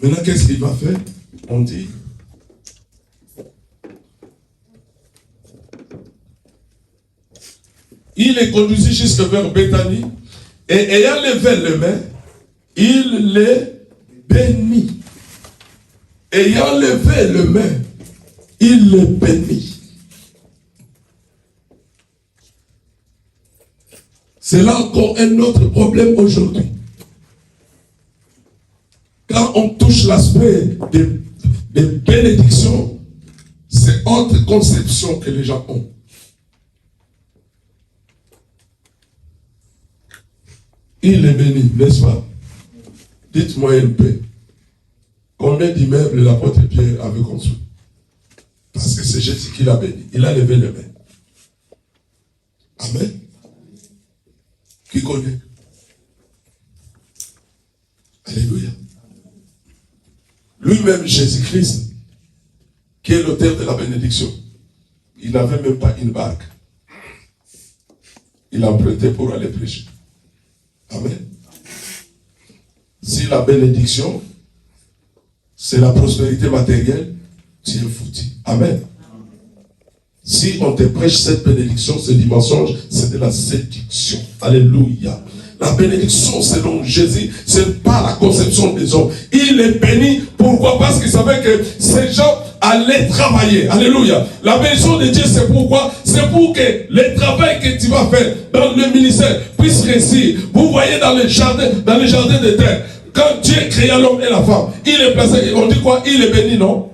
Maintenant, qu'est-ce qu'il va faire? On dit, il est conduit jusque vers Béthanie et ayant levé les mains, il les bénit. Ayant levé les mains, il les bénit. C'est là encore un autre problème aujourd'hui. Quand on touche l'aspect des bénédictions, c'est autre conception que les gens ont. Il est béni, n'est-ce pas? Dites-moi un peu. Combien d'immeubles l'apôtre Pierre avait construit? Parce que c'est Jésus qui l'a béni. Il a levé les mains. Amen. Qui connaît? Alléluia. Lui-même, Jésus-Christ, qui est l'auteur de la bénédiction, il n'avait même pas une barque. Il empruntait pour aller prêcher. Amen. Si la bénédiction, c'est la prospérité matérielle, tu es foutu. Amen. Si on te prêche cette bénédiction, c'est du mensonge, c'est de la séduction. Alléluia. La bénédiction selon Jésus, ce n'est pas la conception des hommes. Il est béni. Pourquoi? Parce qu'il savait que ces gens allaient travailler. Alléluia. La bénédiction de Dieu, c'est pourquoi? C'est pour que le travail que tu vas faire dans le ministère puisse réussir. Vous voyez dans le jardin de terre, quand Dieu créa l'homme et la femme, il est placé, on dit quoi? Il est béni, non?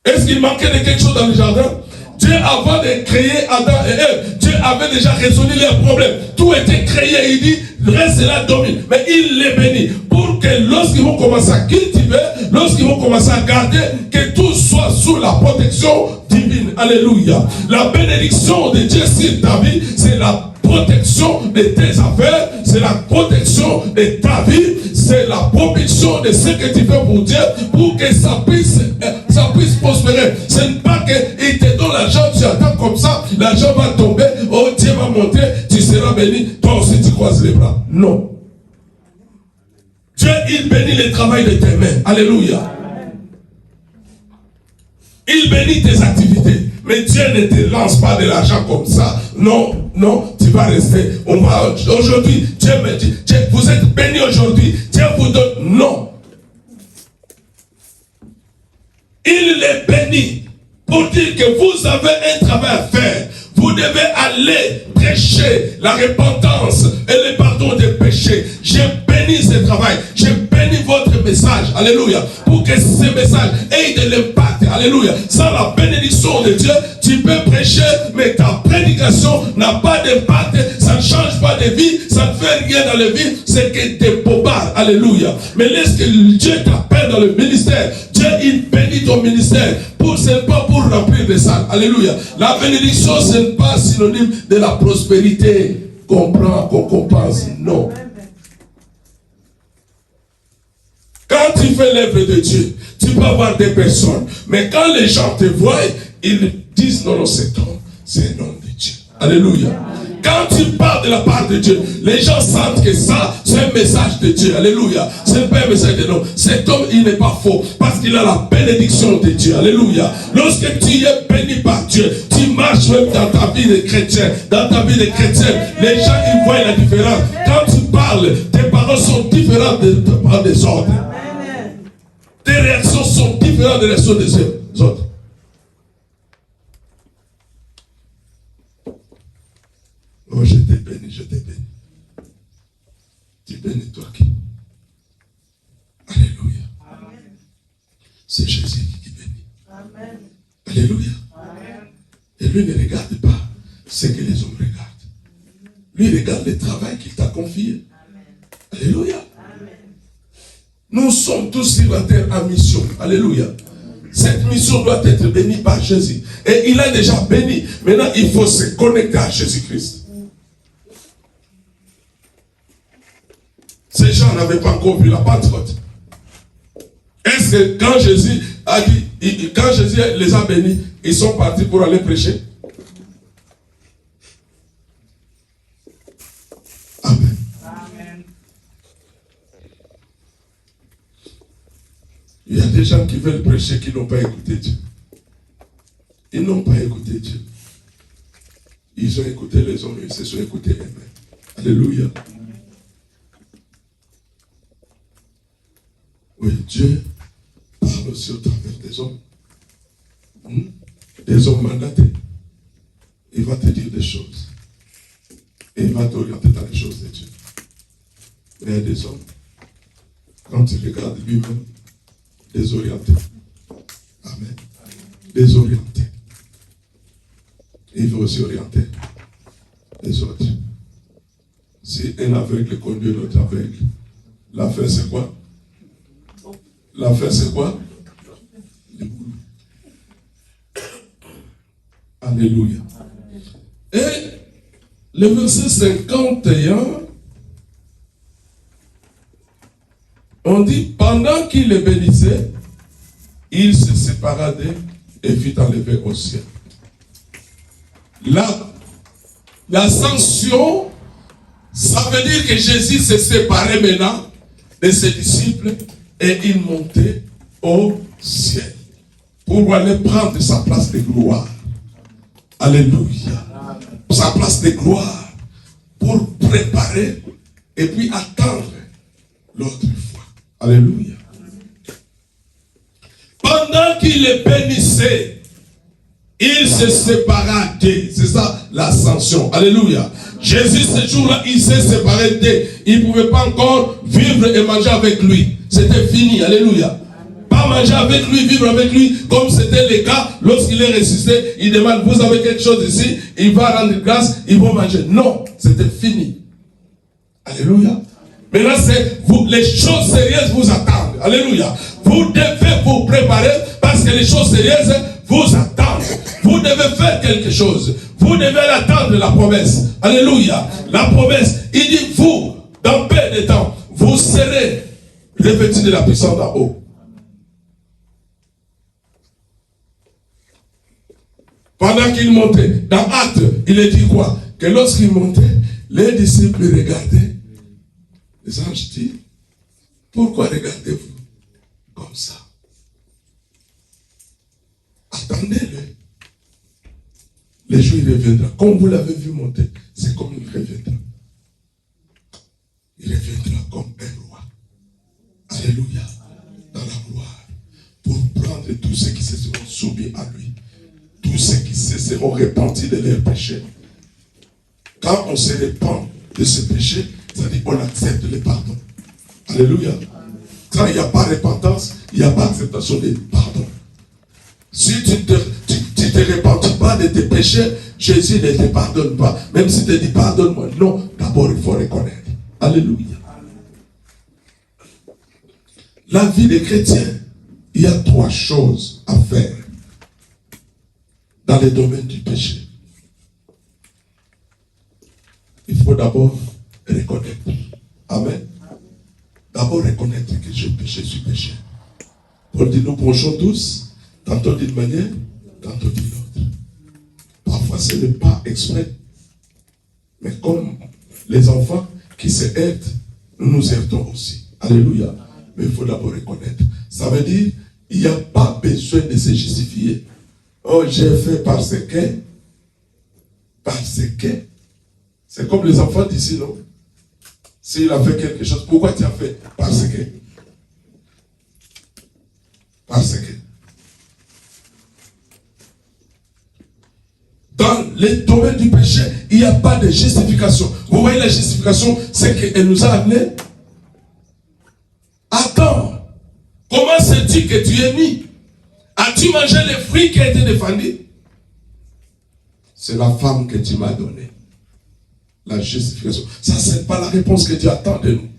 Est-ce qu'il manquait de quelque chose dans le jardin? Dieu, avant de créer Adam et Ève, Dieu avait déjà résolu leurs problèmes. Tout était créé. Il dit, reste là, domine. Mais il les bénit. Pour que lorsqu'ils vont commencer à cultiver, lorsqu'ils vont commencer à garder, que tout soit sous la protection divine. Alléluia. La bénédiction de Dieu sur ta vie, c'est la protection de tes affaires, c'est la protection de ta vie, c'est la protection de ce que tu fais pour Dieu, pour que ça puisse prospérer. Ce n'est pas qu'il te donne l'argent, tu attends comme ça, l'argent va tomber, oh Dieu va monter, tu seras béni, toi aussi tu croises les bras. Non. Dieu, il bénit le travail de tes mains. Alléluia. Il bénit tes activités. Mais Dieu ne te lance pas de l'argent comme ça. Non, non, tu vas rester. Aujourd'hui, Dieu me dit, vous êtes bénis aujourd'hui. Dieu vous donne. Non. Il les bénit pour dire que vous avez un travail à faire. Vous devez aller prêcher la repentance et le pardon des péchés. J'ai béni ce travail. J'ai béni votre message. Alléluia. Pour que ce message ait de l'impact. Alléluia. Sans la bénédiction de Dieu, tu peux prêcher, mais ta prédication n'a pas d'impact. Ça ne change pas de vie. Ça ne fait rien dans la vie. C'est que des bobards. Alléluia. Mais lorsque Dieu t'appelle dans le ministère, Dieu il bénit ton ministère. Ce n'est pas pour remplir les salles. Alléluia. La bénédiction, ce n'est pas synonyme de la prospérité qu'on prend, qu'on pense. Non. Quand tu fais l'œuvre de Dieu, tu peux avoir des personnes. Mais quand les gens te voient, ils disent non, non, c'est un homme de Dieu. Alléluia. Quand tu parles de la part de Dieu, les gens sentent que ça, c'est un message de Dieu. Alléluia. Ce n'est pas un message de l'homme. Cet homme, il n'est pas faux. Parce qu'il a la bénédiction de Dieu. Alléluia. Lorsque tu es béni par Dieu, tu marches même dans ta vie de chrétien. Dans ta vie de chrétien, les gens, ils voient la différence. Quand tu parles, tes paroles sont différentes des autres. Tes réactions sont différentes des réactions des autres. Oh, je t'ai béni, je t'ai béni. Tu bénis toi qui? Alléluia. Amen. C'est Jésus qui bénit. Amen. Alléluia. Amen. Et lui ne regarde pas ce que les hommes regardent. Lui regarde le travail qu'il t'a confié. Amen. Alléluia. Amen. Nous sommes tous sur la terre en mission. Alléluia. Cette mission doit être bénie par Jésus. Et il a déjà béni. Maintenant, il faut se connecter à Jésus-Christ. Ces gens n'avaient pas encore vu la Pentecôte. Est-ce que quand Jésus a dit, quand Jésus les a bénis, ils sont partis pour aller prêcher? Amen. Amen. Il y a des gens qui veulent prêcher qui n'ont pas écouté Dieu. Ils n'ont pas écouté Dieu. Ils ont écouté les hommes, ils se sont écoutés eux-mêmes. Alléluia. Oui, Dieu parle aussi au travers des hommes. Des hommes mandatés. Il va te dire des choses. Et il va t'orienter dans les choses de Dieu. Mais il y a des hommes, quand tu regardes lui-même, désorientés. Amen. Désorientés. Il veut aussi orienter les autres. Si un aveugle conduit l'autre aveugle, la fin c'est quoi? La fin, c'est quoi? Le boulot. Alléluia. Et le verset 51, on dit, pendant qu'il les bénissait, il se sépara d'eux et fut enlevé au ciel. L'ascension, ça veut dire que Jésus s'est séparé maintenant de ses disciples. Et il montait au ciel pour aller prendre sa place de gloire. Alléluia. Sa place de gloire pour préparer et puis attendre l'autre fois. Alléluia. Pendant qu'il les bénissait, il se sépara d'eux. C'est ça l'ascension. Alléluia. Jésus, ce jour-là, il s'est séparé d'eux. Il ne pouvait pas encore vivre et manger avec lui. C'était fini. Alléluia. Pas manger avec lui, vivre avec lui, comme c'était le cas lorsqu'il est ressuscité. Il demande, vous avez quelque chose ici, il va rendre grâce, ils vont manger. Non, c'était fini. Alléluia. Maintenant, c'est vous, les choses sérieuses vous attendent. Alléluia. Vous devez vous préparer parce que les choses sérieuses vous attendent. Vous devez faire quelque chose. Vous devez attendre la promesse. Alléluia. La promesse, il dit, vous, dans peu de temps, vous serez revêtus de la puissance d'en haut. Pendant qu'il montait, dans Actes, il a dit quoi? Que lorsqu'il montait, les disciples regardaient. Les anges disent, pourquoi regardez-vous comme ça? Attendez-le. Les jours, il reviendra. Comme vous l'avez vu monter, c'est comme il reviendra. Il reviendra comme un roi. Alléluia. Dans la gloire. Pour prendre tous ceux qui se seront soumis à lui. Tous ceux qui se seront repentis de leurs péchés. Quand on se repent de ce péché, ça dit qu'on accepte le pardon. Alléluia. Quand il n'y a pas repentance, il n'y a pas acceptation de pardon. Si tu ne te repentis pas de tes péchés, Jésus ne te pardonne pas. Même si tu te dis pardonne-moi. Non, d'abord il faut reconnaître. Alléluia. La vie des chrétiens, il y a 3 choses à faire dans le domaine du péché. Il faut d'abord reconnaître. Amen. D'abord reconnaître que j'ai péché, je suis péché. Paul dit, nous penchons tous, tantôt d'une manière, tantôt d'une autre. Parfois, ce n'est pas exprès. Mais comme les enfants qui se heurtent, nous nous heurtons aussi. Alléluia. Mais il faut d'abord reconnaître. Ça veut dire, il n'y a pas besoin de se justifier. Oh, j'ai fait parce que. Parce que. C'est comme les enfants d'ici, non? S'il a fait quelque chose, pourquoi tu as fait? Parce que. Parce que. Dans les domaines du péché, il n'y a pas de justification. Vous voyez la justification, c'est qu'elle nous a amené. Attends, comment sais-tu que tu es mis? As-tu mangé les fruits qui ont été défendus? C'est la femme que tu m'as donnée. La justification. Ça, ce n'est pas la réponse que Dieu attend de nous.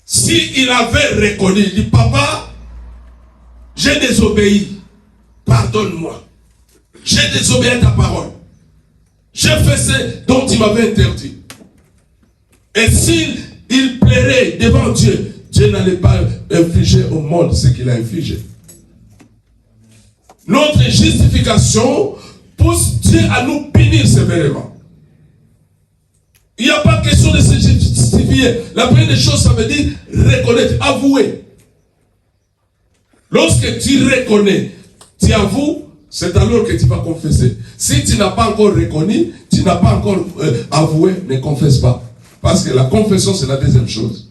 S'il avait reconnu, il dit, papa, j'ai désobéi, pardonne-moi. J'ai désobéi à ta parole. J'ai fait ce dont tu m'avais interdit. Et s'il plairait devant Dieu, Dieu n'allait pas infliger au monde ce qu'il a infligé. Notre justification pousse Dieu à nous punir sévèrement. Il n'y a pas question de se justifier. La première des choses, ça veut dire reconnaître, avouer. Lorsque tu reconnais, tu avoues, c'est alors que tu vas confesser. Si tu n'as pas encore reconnu, tu n'as pas encore avoué, ne confesse pas. Parce que la confession, c'est la deuxième chose.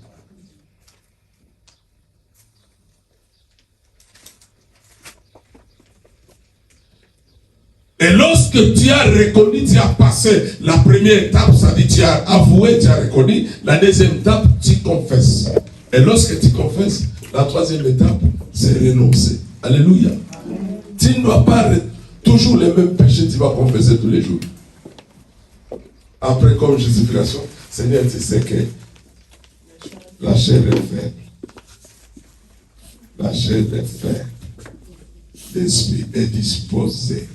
Et lorsque tu as reconnu, tu as passé la première étape, ça dit tu as avoué, tu as reconnu. La deuxième étape, tu confesses. Et lorsque tu confesses, la troisième étape, c'est renoncer. Alléluia. Tu ne dois pas toujours les mêmes péchés, tu vas confesser tous les jours. Après, comme justification, Seigneur, tu sais que la chair est faible. La chair est faible. L'esprit est disposé.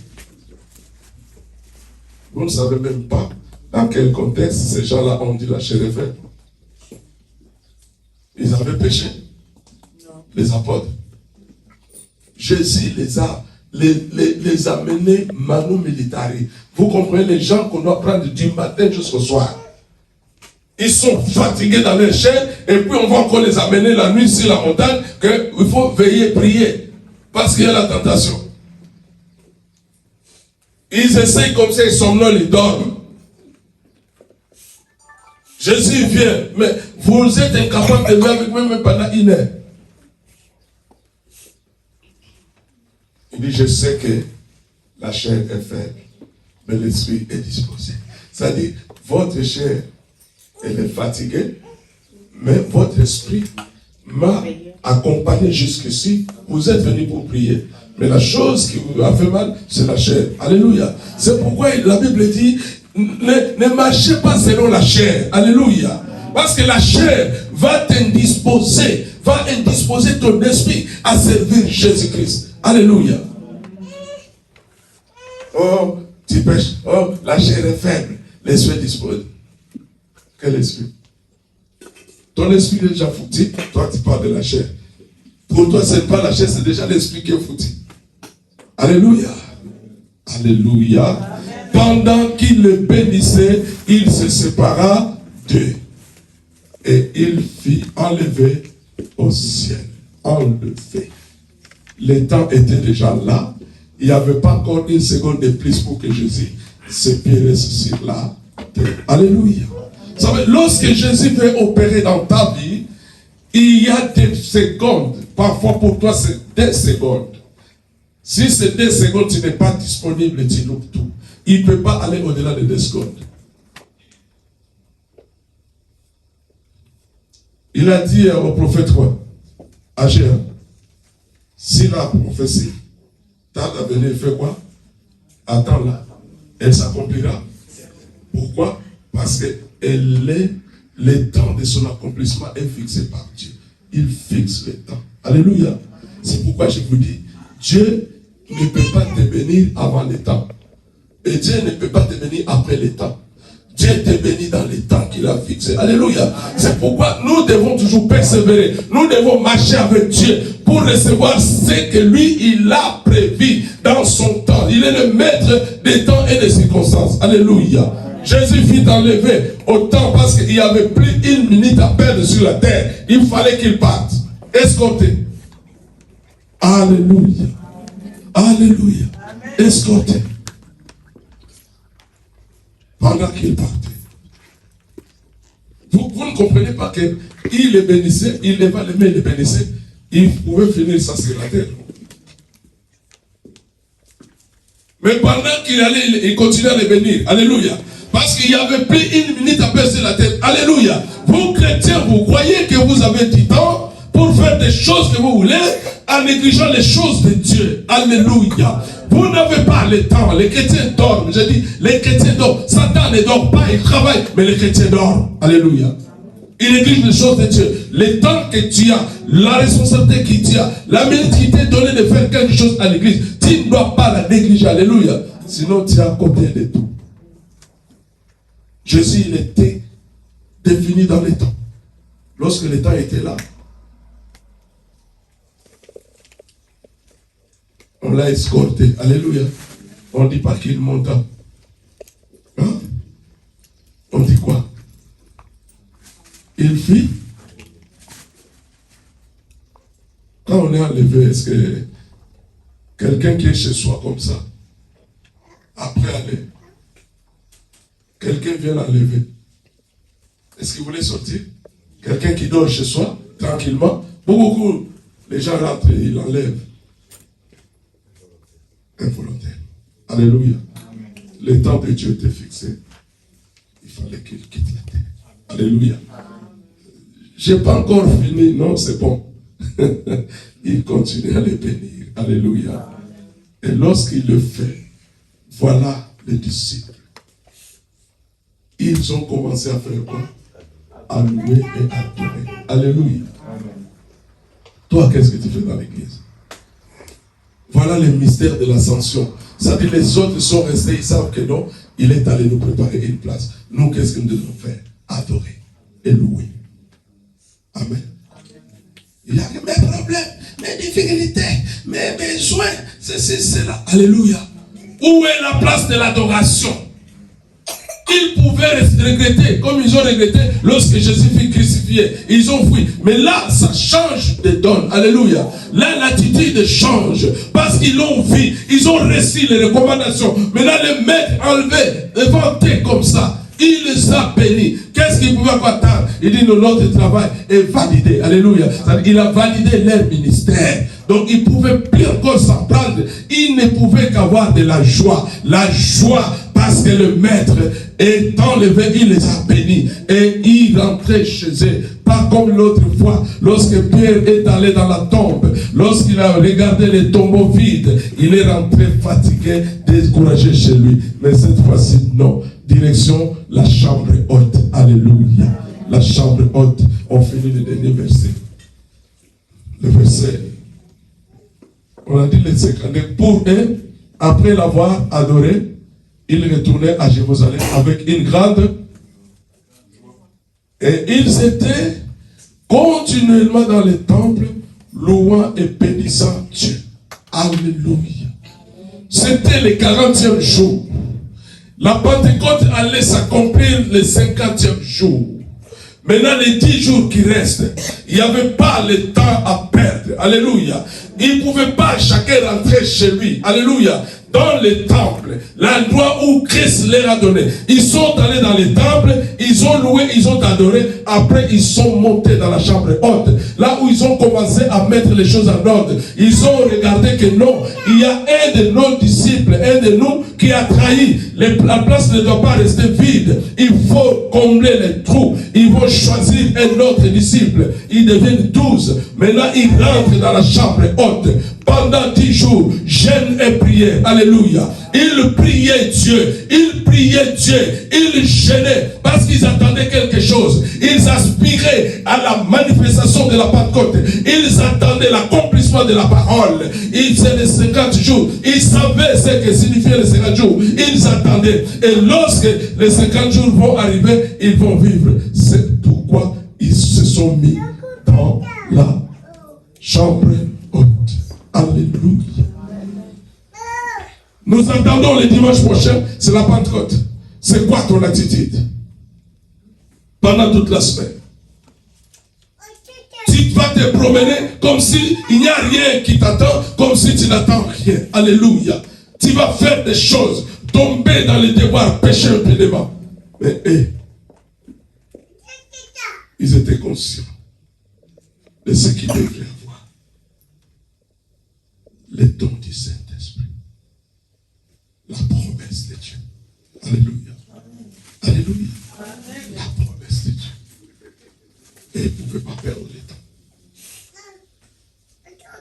Vous ne savez même pas dans quel contexte ces gens-là ont dit la chair est faible. Ils avaient péché. Les apôtres. Jésus les a menés manu militari. Vous comprenez, les gens qu'on doit prendre du matin jusqu'au soir. Ils sont fatigués dans leur chair et puis on va encore les amener la nuit sur la montagne qu'il faut veiller, prier. Parce qu'il y a la tentation. Ils essayent comme ça, ils somnolent, ils dorment. Jésus vient, mais vous êtes incapable de vivre avec moi même pendant une heure. Il dit, je sais que la chair est faible, mais l'esprit est disposé. C'est-à-dire, votre chair, elle est fatiguée, mais votre esprit m'a accompagné jusqu'ici. Vous êtes venus pour prier. Mais la chose qui vous a fait mal, c'est la chair. Alléluia. C'est pourquoi la Bible dit, ne marchez pas selon la chair. Alléluia. Parce que la chair va t'indisposer, va indisposer ton esprit à servir Jésus-Christ. Alléluia. Oh, tu pêches. Oh, la chair est faible. L'esprit est disposé. Quel esprit? Ton esprit est déjà foutu. Toi, tu parles de la chair. Pour toi, ce n'est pas la chair, c'est déjà l'esprit qui est foutu. Alléluia. Alléluia. Amen. Pendant qu'il le bénissait, il se sépara d'eux. Et il fit enlever au ciel. Enlever. Le temps était déjà là. Il n'y avait pas encore une seconde de plus pour que Jésus se périsse sur la terre. Alléluia. Vous savez, lorsque Jésus veut opérer dans ta vie, il y a des secondes. Parfois pour toi, c'est 2 secondes. Si c'est 2 secondes, tu n'es pas disponible, tu loupes tout. Il ne peut pas aller au-delà de 2 secondes. Il a dit au prophète quoi? Agir. Si la prophétie tarde à venir, fait quoi? Attends-la. Elle s'accomplira. Pourquoi? Parce que le temps de son accomplissement est fixé par Dieu. Il fixe le temps. Alléluia. C'est pourquoi je vous dis, Dieu ne peut pas te bénir avant le temps. Et Dieu ne peut pas te bénir après le temps. Dieu te bénit dans le temps qu'il a fixé. Alléluia. C'est pourquoi nous devons toujours persévérer. Nous devons marcher avec Dieu pour recevoir ce que lui, il a prévu dans son temps. Il est le maître des temps et des circonstances. Alléluia. Jésus fut enlevé au temps parce qu'il n'y avait plus une minute à perdre sur la terre. Il fallait qu'il parte. Escorté. Alléluia. Alléluia. Escorté. Pendant qu'il partait. Vous ne comprenez pas qu'il les bénissait, il leva les mains, il les bénissait. Il pouvait finir ça sur la terre. Mais pendant qu'il allait, il continuait à les bénir. Alléluia. Parce qu'il n'y avait plus une minute à perdre sur la terre. Alléluia. Vous chrétiens, vous croyez que vous avez du temps pour faire des choses que vous voulez en négligeant les choses de Dieu. Alléluia. Vous n'avez pas le temps. Les chrétiens dorment. Je dis, les chrétiens dorment. Satan ne dort pas, il travaille, mais les chrétiens dorment. Alléluia. Il néglige les choses de Dieu. Le temps que tu as, la responsabilité que tu as, la minute qui t'est donnée de faire quelque chose à l'église, tu ne dois pas la négliger. Alléluia. Sinon, tu as combien de tout. Jésus, il était défini dans les temps. Lorsque le temps était là, on l'a escorté. Alléluia. On ne dit pas qu'il monta. Hein? On dit quoi? Il fit. Quand on est enlevé, est-ce que quelqu'un qui est chez soi comme ça, après aller, quelqu'un vient l'enlever, est-ce qu'il voulait sortir? Quelqu'un qui dort chez soi, tranquillement, beaucoup, les gens rentrent et ils l'enlèvent. Involontaire. Alléluia. Le temps de Dieu était fixé. Il fallait qu'il quitte la terre. Alléluia. Je n'ai pas encore fini. Non, c'est bon. Il continue à les bénir. Alléluia. Et lorsqu'il le fait, voilà les disciples. Ils ont commencé à faire quoi? À louer et à adorer. Alléluia. Toi, qu'est-ce que tu fais dans l'église? Voilà le mystère de l'ascension. Ça dit les autres sont restés, ils savent que non, il est allé nous préparer une place. Nous, qu'est-ce que nous devons faire? Adorer et louer. Amen. Il y a mes problèmes, mes difficultés, mes besoins, ceci, cela. Alléluia. Où est la place de l'adoration? Ils pouvaient regretter, comme ils ont regretté lorsque Jésus fut crucifié. Ils ont fui. Mais là, ça change de donne. Alléluia. Là, l'attitude change. Parce qu'ils l'ont vu. Ils ont reçu les recommandations. Maintenant, le maître enlevé, éventé comme ça. Il les a bénis. Qu'est-ce qu'il pouvait attendre? Il dit, notre travail est validé. Alléluia. Il a validé leur ministère. Donc, il ne pouvait plus encore s'en prendre. Il ne pouvait qu'avoir de la joie. La joie, parce que le maître est enlevé, il les a bénis. Et il rentrait chez eux. Pas comme l'autre fois, lorsque Pierre est allé dans la tombe, lorsqu'il a regardé les tombeaux vides, il est rentré fatigué, découragé chez lui. Mais cette fois-ci, non. Direction la chambre haute. Alléluia. La chambre haute. On finit le dernier verset. Le verset. On a dit les 50. Pour eux, après l'avoir adoré, ils retournaient à Jérusalem avec une grande. Et ils étaient continuellement dans les temples, louant et bénissant Dieu. Alléluia. C'était le 40e jour. La Pentecôte allait s'accomplir le 50e jour. Maintenant, les 10 jours qui restent, il n'y avait pas le temps à perdre. Alléluia. Il ne pouvait pas chacun rentrer chez lui. Alléluia. Dans les temples, l'endroit où Christ leur a donné. Ils sont allés dans les temples, ils ont loué, ils ont adoré. Après, ils sont montés dans la chambre haute. Là où ils ont commencé à mettre les choses en ordre. Ils ont regardé que non, il y a un de nos disciples, un de nous qui a trahi. La place ne doit pas rester vide. Il faut combler les trous. Ils vont choisir un autre disciple. Ils deviennent 12. Maintenant, ils rentrent dans la chambre haute. Pendant 10 jours, jeûne et prière. Alléluia. Ils priaient Dieu. Ils priaient Dieu. Ils jeûnaient parce qu'ils attendaient quelque chose. Ils aspiraient à la manifestation de la Pentecôte. Ils attendaient l'accomplissement l'accomplissement de la parole. C'est les 50 jours. Ils savaient ce que signifiait les 50 jours. Ils attendaient. Et lorsque les 50 jours vont arriver, ils vont vivre. C'est pourquoi ils se sont mis dans la chambre haute. Alléluia. Nous attendons le dimanche prochain, c'est la Pentecôte. C'est quoi ton attitude? Pendant toute la semaine. Tu vas te promener comme s'il n'y a rien qui t'attend, comme si tu n'attends rien. Alléluia. Tu vas faire des choses, tomber dans les devoirs, pécher impunément. Mais ils étaient conscients de ce qu'ils devaient avoir. Les dons du Saint-Esprit. La promesse de Dieu. Alléluia. Alléluia. La promesse de Dieu. Et ils ne pouvaient pas perdre le temps.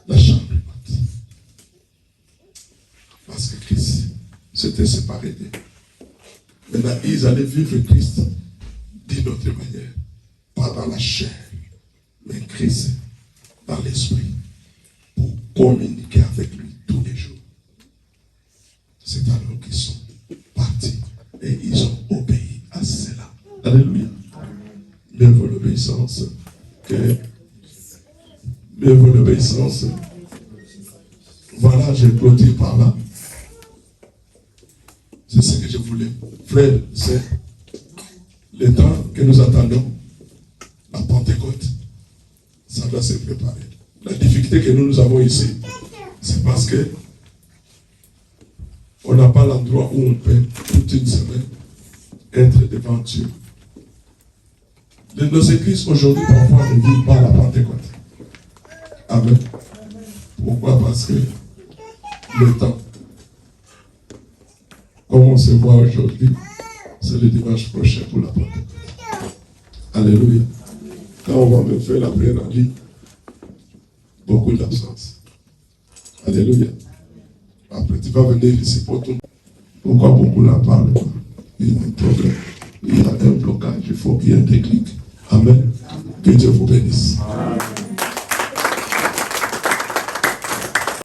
La chambre est battue. Parce que Christ s'était séparé d'eux. Maintenant, ils allaient vivre Christ d'une autre manière. Pas dans la chair, mais Christ dans l'esprit. Pour communiquer avec lui tous les jours. C'est alors qu'ils sont partis et ils ont obéi à cela. Alléluia. Mieux vaut l'obéissance que... Mieux vaut l'obéissance. Voilà, je clôture par là. C'est ce que je voulais. Frère, c'est le temps que nous attendons. La Pentecôte, ça doit se préparer. La difficulté que nous avons ici, c'est parce que on n'a pas l'endroit où on peut toute une semaine être devant Dieu. Nos églises aujourd'hui parfois ne vivent pas la Pentecôte. Amen. Pourquoi? Parce que le temps, comme on se voit aujourd'hui, c'est le dimanche prochain pour la Pentecôte. Alléluia. Quand on va me faire la prière en ligne, beaucoup d'absence. Alléluia. Après, tu vas venir ici pour tout. Pourquoi beaucoup n'en parlent pas? Il y a un problème. Il y a un blocage. Il faut qu'il y ait un déclic. Amen. Que Dieu vous bénisse. Amen.